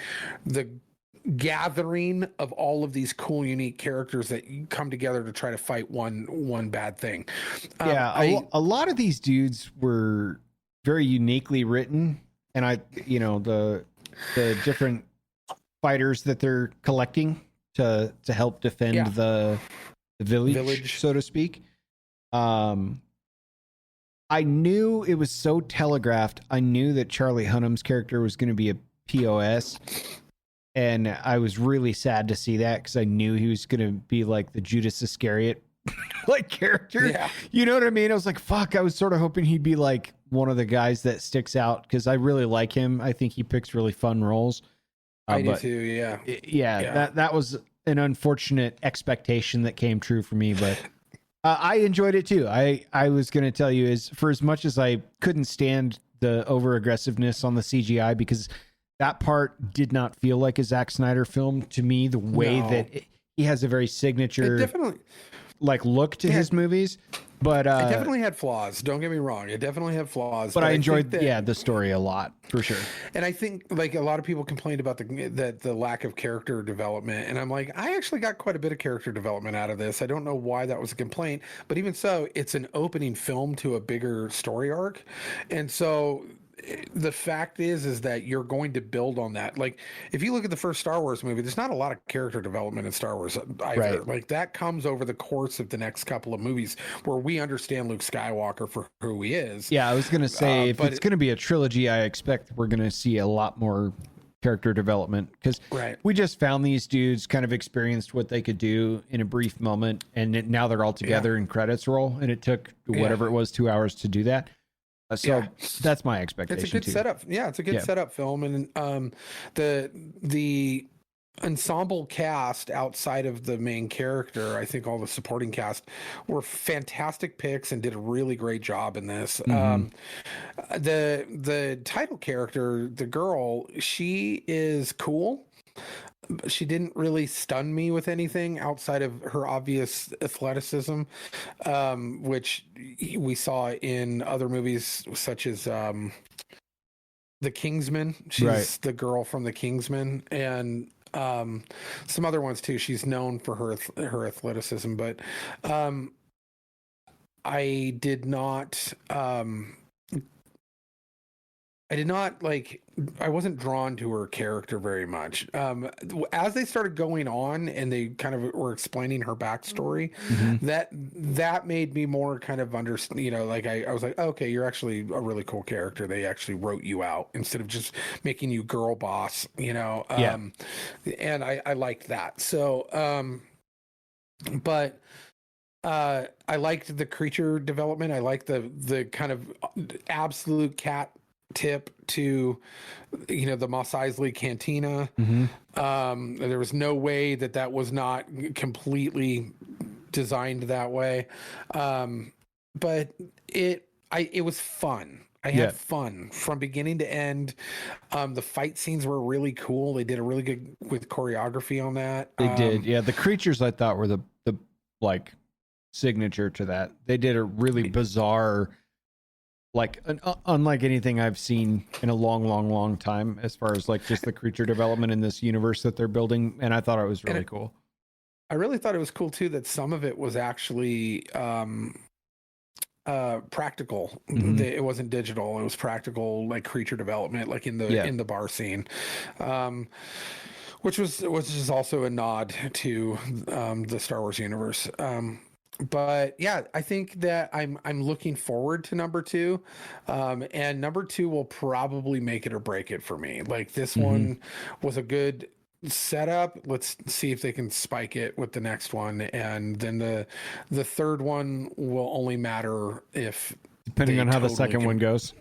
gathering of all of these cool, unique characters that come together to try to fight one bad thing. A lot of these dudes were very uniquely written, and the different fighters that they're collecting to help defend the village, so to speak. I knew it was so telegraphed. I knew that Charlie Hunnam's character was going to be a POS, and I was really sad to see that because I knew he was going to be like the Judas Iscariot like character. Yeah. You know what I mean? I was like, fuck, I was sort of hoping he'd be like one of the guys that sticks out because I really like him. I think he picks really fun roles. I do too, yeah. Yeah. That was an unfortunate expectation that came true for me, but I enjoyed it too. I was going to tell you, is for as much as I couldn't stand the over aggressiveness on the CGI, because that part did not feel like a Zack Snyder film to me, the way that he has a very signature definitely like look to his movies. But it definitely had flaws. Don't get me wrong. It definitely had flaws. But I enjoyed the story a lot, for sure. And I think like a lot of people complained about the lack of character development. And I'm like, I actually got quite a bit of character development out of this. I don't know why that was a complaint, but even so, it's an opening film to a bigger story arc. And so the fact is that you're going to build on that. Like if you look at the first Star Wars movie, there's not a lot of character development in Star Wars either. Right. Like that comes over the course of the next couple of movies where we understand Luke Skywalker for who he is. Yeah, I was going to say, if it's going to be a trilogy, I expect we're going to see a lot more character development because we just found these dudes kind of experienced what they could do in a brief moment, and now they're all together in credits roll, and it took whatever it was, 2 hours to do that. So that's my expectation. It's a good setup. Yeah, it's a good setup film, and the ensemble cast outside of the main character, I think all the supporting cast were fantastic picks and did a really great job in this. The title character, the girl, she is cool. She didn't really stun me with anything outside of her obvious athleticism, which we saw in other movies such as The Kingsman. She's the girl from The Kingsman, and some other ones too. She's known for her athleticism, but I did not I wasn't drawn to her character very much. As they started going on and they kind of were explaining her backstory, that made me more kind of understand, I was like, okay, you're actually a really cool character. They actually wrote you out instead of just making you girl boss, and I liked that. So, but I liked the creature development. I liked the kind of absolute cat tip to the Mos Eisley Cantina. There was no way that was not completely designed that way, but it was fun. I had fun from beginning to end. The fight scenes were really cool. They did a really good with choreography on that. They did. Yeah, the creatures I thought were the like signature to that. They did a really bizarre, like unlike anything I've seen in a long time, as far as like just the creature development in this universe that they're building. And I thought it was really cool. I really thought it was cool too that some of it was actually practical. It wasn't digital. It was practical, like creature development, like in the bar scene, which is also a nod to the Star Wars universe. But yeah, I think that I'm looking forward to number 2, and number 2 will probably make it or break it for me. Like this one was a good setup. Let's see if they can spike it with the next one, and then the third one will only matter if depending on how the second one goes.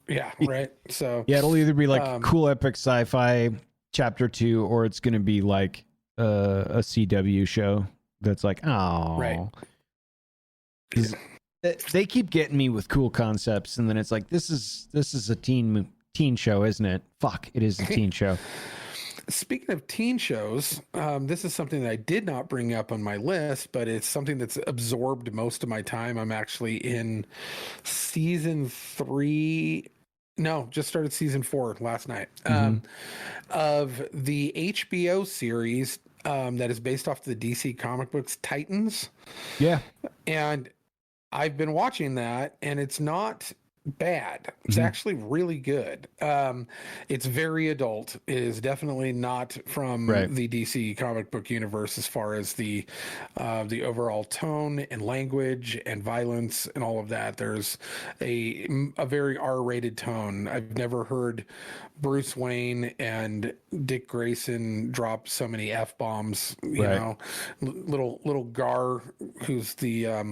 Yeah, right. So yeah, it'll either be like cool epic sci-fi chapter 2, or it's going to be like a CW show. That's like, oh, right. They keep getting me with cool concepts, and then it's like, this is a teen show, isn't it? Fuck, it is a teen show. Speaking of teen shows, this is something that I did not bring up on my list, but it's something that's absorbed most of my time. I'm actually in season 3. No, just started season 4 last night of the HBO series that is based off the DC comic books Titans. Yeah. And I've been watching that, and it's not bad. It's actually really good. It's very adult. It is definitely not from the DC comic book universe as far as the overall tone and language and violence and all of that. There's a very R-rated tone. I've never heard Bruce Wayne and Dick Grayson drop so many F-bombs. You know, little Gar, who's the I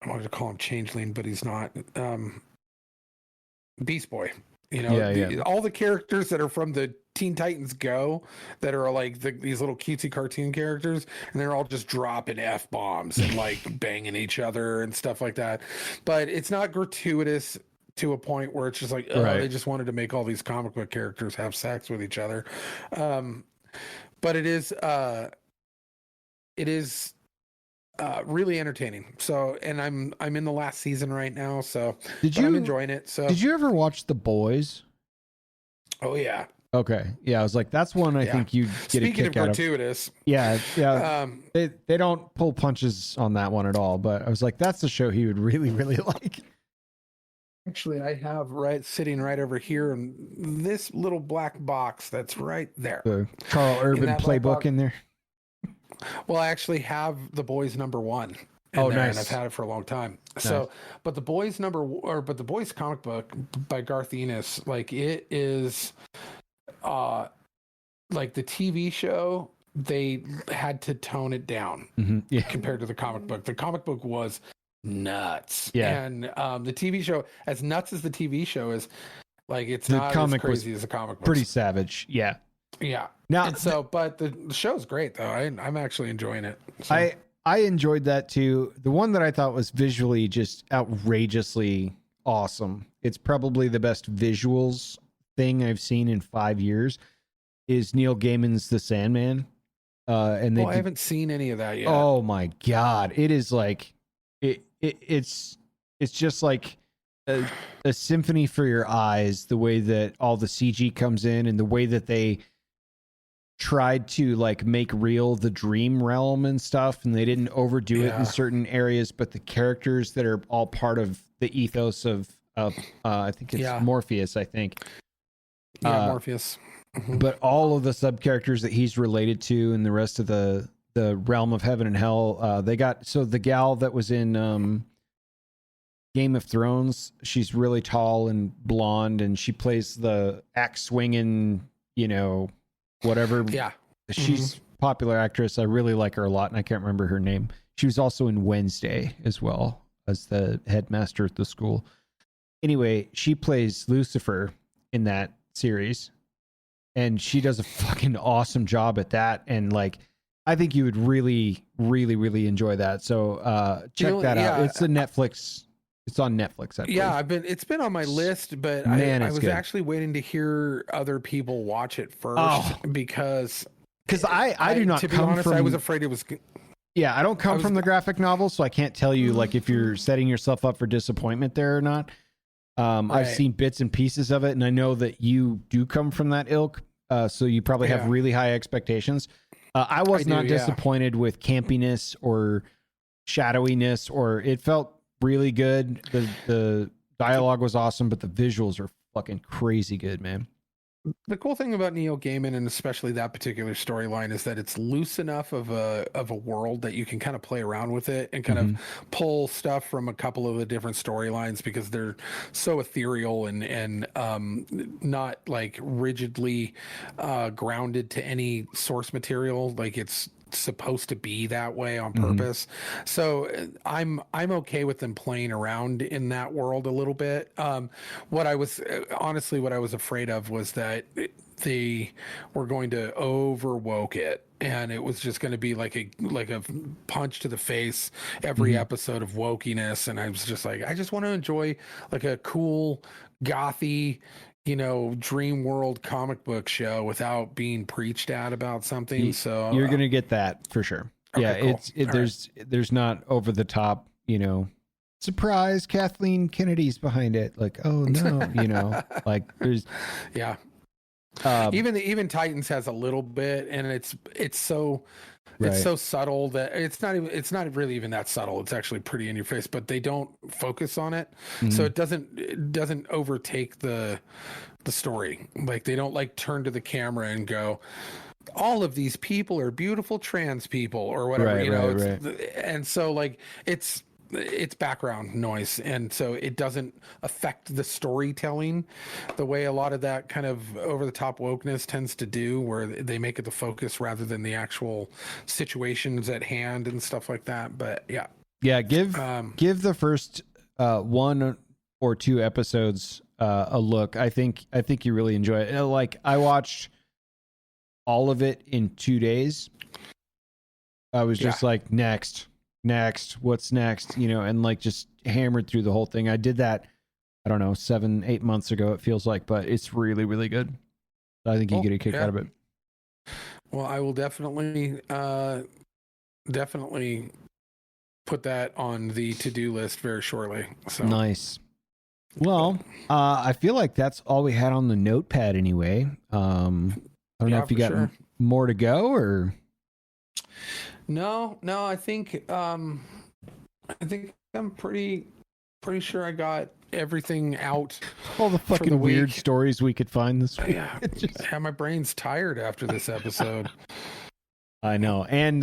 wanted to call him Changeling, but he's not. Beast Boy. You know, all the characters that are from the Teen Titans Go that are like these little cutesy cartoon characters, and they're all just dropping F-bombs and like banging each other and stuff like that. But it's not gratuitous to a point where it's just like, oh, they just wanted to make all these comic book characters have sex with each other. But it is really entertaining. So, and I'm in the last season right now, so I'm enjoying it. So, did you ever watch The Boys? Oh yeah. Okay. Yeah, I was like, that's one I think you'd get a kick out of. Speaking of gratuitous. Yeah. They don't pull punches on that one at all, but I was like, that's the show he would really, really like. Actually, I have sitting right over here in this little black box that's right there. The Carl Urban playbook in there. Well, I actually have The Boys #1. Oh, nice. And I've had it for a long time. Nice. So, but The Boys comic book by Garth Ennis, like it is, like the TV show, they had to tone it down compared to the comic book. The comic book was nuts. Yeah. And the TV show, as nuts as the TV show is, like it's not as crazy as the comic book. Pretty savage. Yeah. Yeah. Now, but the show's great though. I'm actually enjoying it. So. I enjoyed that too. The one that I thought was visually just outrageously awesome. It's probably the best visuals thing I've seen in 5 years. Is Neil Gaiman's The Sandman. And I haven't seen any of that yet. Oh my God. It is like it's just like a symphony for your eyes, the way that all the CG comes in and the way that they tried to like make real the dream realm and stuff, and they didn't overdo it in certain areas, but the characters that are all part of the ethos of I think it's Morpheus, I think. Morpheus. But all of the sub characters that he's related to and the rest of the realm of heaven and hell, they got, so the gal that was in Game of Thrones, she's really tall and blonde, and she plays the axe swinging, whatever. Yeah. She's popular actress. I really like her a lot, and I can't remember her name. She was also in Wednesday as well as the headmaster at the school. Anyway, she plays Lucifer in that series, and she does a fucking awesome job at that. And like, I think you would really, really, really enjoy that. So check that out. It's a Netflix. It's on Netflix. I believe. It's been on my list, but I was actually waiting to hear other people watch it first because I do not. To be honest, I was afraid it was. Yeah, I don't come from the graphic novel, so I can't tell you like if you're setting yourself up for disappointment there or not. I've seen bits and pieces of it, and I know that you do come from that ilk, so you probably have really high expectations. I was not disappointed with campiness or shadowiness, or it felt really good. The dialogue was awesome, but the visuals are fucking crazy good, man. The cool thing about Neil Gaiman, and especially that particular storyline, is that it's loose enough of a world that you can kind of play around with it and kind of pull stuff from a couple of the different storylines, because they're so ethereal and not like rigidly grounded to any source material. Like it's supposed to be that way on purpose. So I'm okay with them playing around in that world a little bit. What I was afraid of was that they were going to overwoke it, and it was just going to be like a punch to the face every episode of wokeness. And I was just like, I just want to enjoy like a cool gothy, dream world comic book show without being preached at about something. So you're going to get that for sure. Okay, cool. There's not over the top, surprise, Kathleen Kennedy's behind it. Like, oh no, like there's, Even Titans has a little bit, and it's so subtle that it's not really even that subtle. It's actually pretty in your face, but they don't focus on it, so it doesn't overtake the story. Like they don't like turn to the camera and go, all of these people are beautiful trans people or whatever, and so like it's background noise, and so it doesn't affect the storytelling the way a lot of that kind of over the top wokeness tends to do, where they make it the focus rather than the actual situations at hand and stuff like that. But give the first 1 or 2 episodes a look. I think you really enjoy it. Like I watched all of it in 2 days. I was just like, next, what's next? And like just hammered through the whole thing. I did that, I don't know, 7-8 months ago, it feels like, but it's really, really good. I think you get a kick out of it. Well, I will definitely put that on the to-do list very shortly. So nice. Well, I feel like that's all we had on the notepad anyway. I don't know if you got more to go or. No, I think I'm pretty sure I got everything out. All the fucking weird stories we could find this week. Yeah, my brain's tired after this episode. I know, and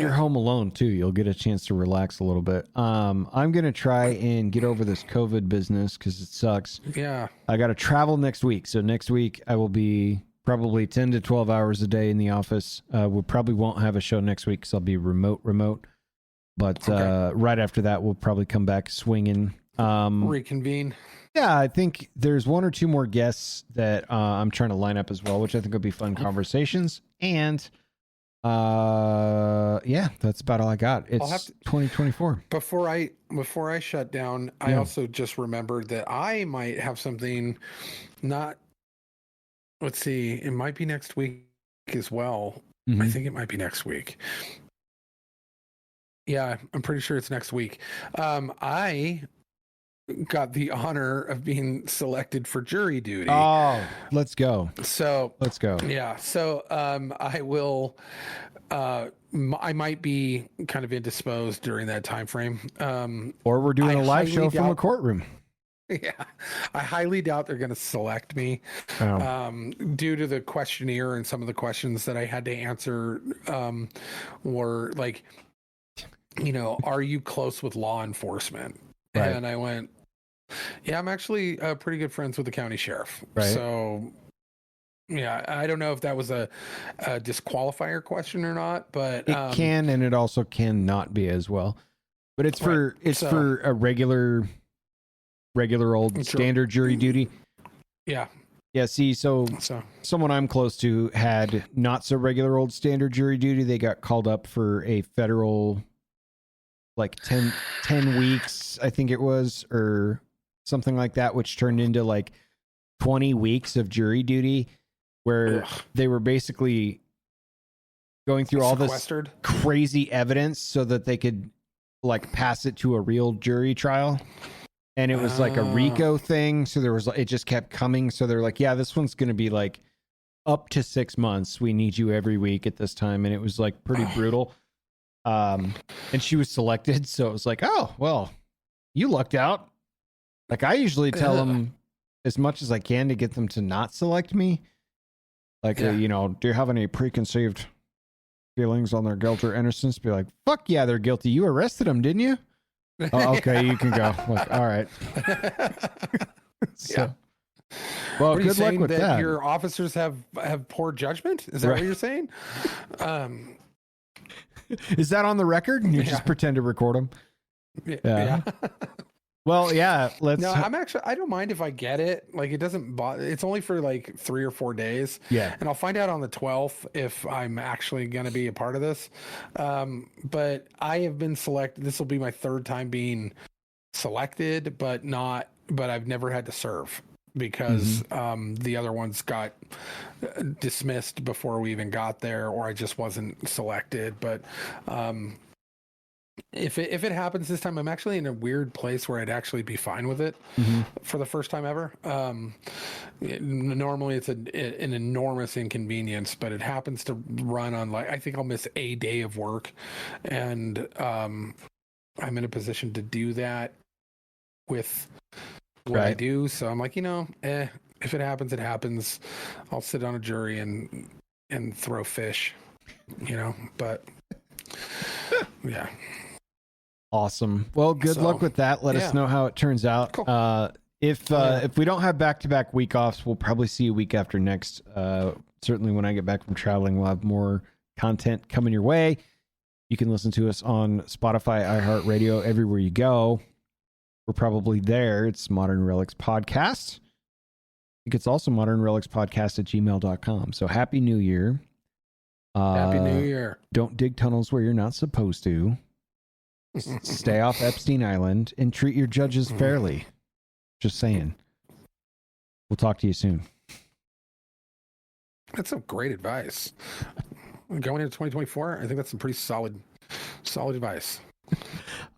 you're home alone too. You'll get a chance to relax a little bit. I'm gonna try and get over this COVID business because it sucks. Yeah, I got to travel next week, so next week I will be probably 10 to 12 hours a day in the office. We probably won't have a show next week because I'll be remote. But right after that, we'll probably come back swinging. Reconvene. Yeah, I think there's 1 or 2 more guests that I'm trying to line up as well, which I think will be fun conversations. And that's about all I got. It's 2024. Before I shut down, I also just remembered that I might have something not. Let's see. It might be next week as well. I think it might be next week. Yeah, I'm pretty sure it's next week. I got the honor of being selected for jury duty. Oh, let's go. So let's go. Yeah. So I will. I might be kind of indisposed during that time frame. Or we're doing a live show from a courtroom. Yeah, I highly doubt they're going to select me due to the questionnaire, and some of the questions that I had to answer were like, are you close with law enforcement? Right. And I went, yeah, I'm actually pretty good friends with the county sheriff. Right. So, yeah, I don't know if that was a disqualifier question or not, but it can, and it also can not be as well. But it's for a regular old standard jury duty. Yeah. Yeah. See, so someone I'm close to had not so regular old standard jury duty. They got called up for a federal, like 10 weeks, I think it was, or something like that, which turned into like 20 weeks of jury duty, where they were basically going through all this crazy evidence so that they could like pass it to a real jury trial. And it was like a RICO thing. So it just kept coming. So they're like, yeah, this one's going to be like up to 6 months. We need you every week at this time. And it was like pretty brutal. And she was selected. So it was like, oh, well, you lucked out. Like I usually tell them as much as I can to get them to not select me. Like, do you have any preconceived feelings on their guilt or innocence? Be like, fuck yeah, they're guilty. You arrested them, didn't you? Oh, okay, you can go. Like, all right. So, well, good luck with that. Your officers have poor judgment? Is that what you're saying? Is that on the record? You just pretend to record them? Yeah. Well, yeah. I don't mind if I get it. Like, it doesn't bother. It's only for like 3 or 4 days. Yeah. And I'll find out on the 12th if I'm actually going to be a part of this. But I have been selected. This will be my 3rd time being selected, but I've never had to serve because the other ones got dismissed before we even got there, or I just wasn't selected. But if it happens this time, I'm actually in a weird place where I'd actually be fine with it for the first time ever. Normally it's an enormous inconvenience, but it happens to run on, like, I think I'll miss a day of work, and I'm in a position to do that with what I do. So I'm like, if it happens, it happens. I'll sit on a jury and throw fish, but yeah. Awesome. Well, good luck with that. Let us know how it turns out. Cool. If we don't have back-to-back week offs, we'll probably see you week after next. Certainly when I get back from traveling, we'll have more content coming your way. You can listen to us on Spotify, iHeartRadio, everywhere you go. We're probably there. It's Modern Relics Podcast. I think it's also Modern Relics Podcast at gmail.com. So Happy New Year. Happy New Year. Don't dig tunnels where you're not supposed to. Stay off Epstien Island and treat your judges fairly. Just saying. We'll talk to you soon. That's some great advice. Going into 2024, I think that's some pretty solid advice.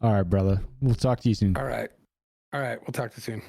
All right, brother. We'll talk to you soon. All right. We'll talk to you soon.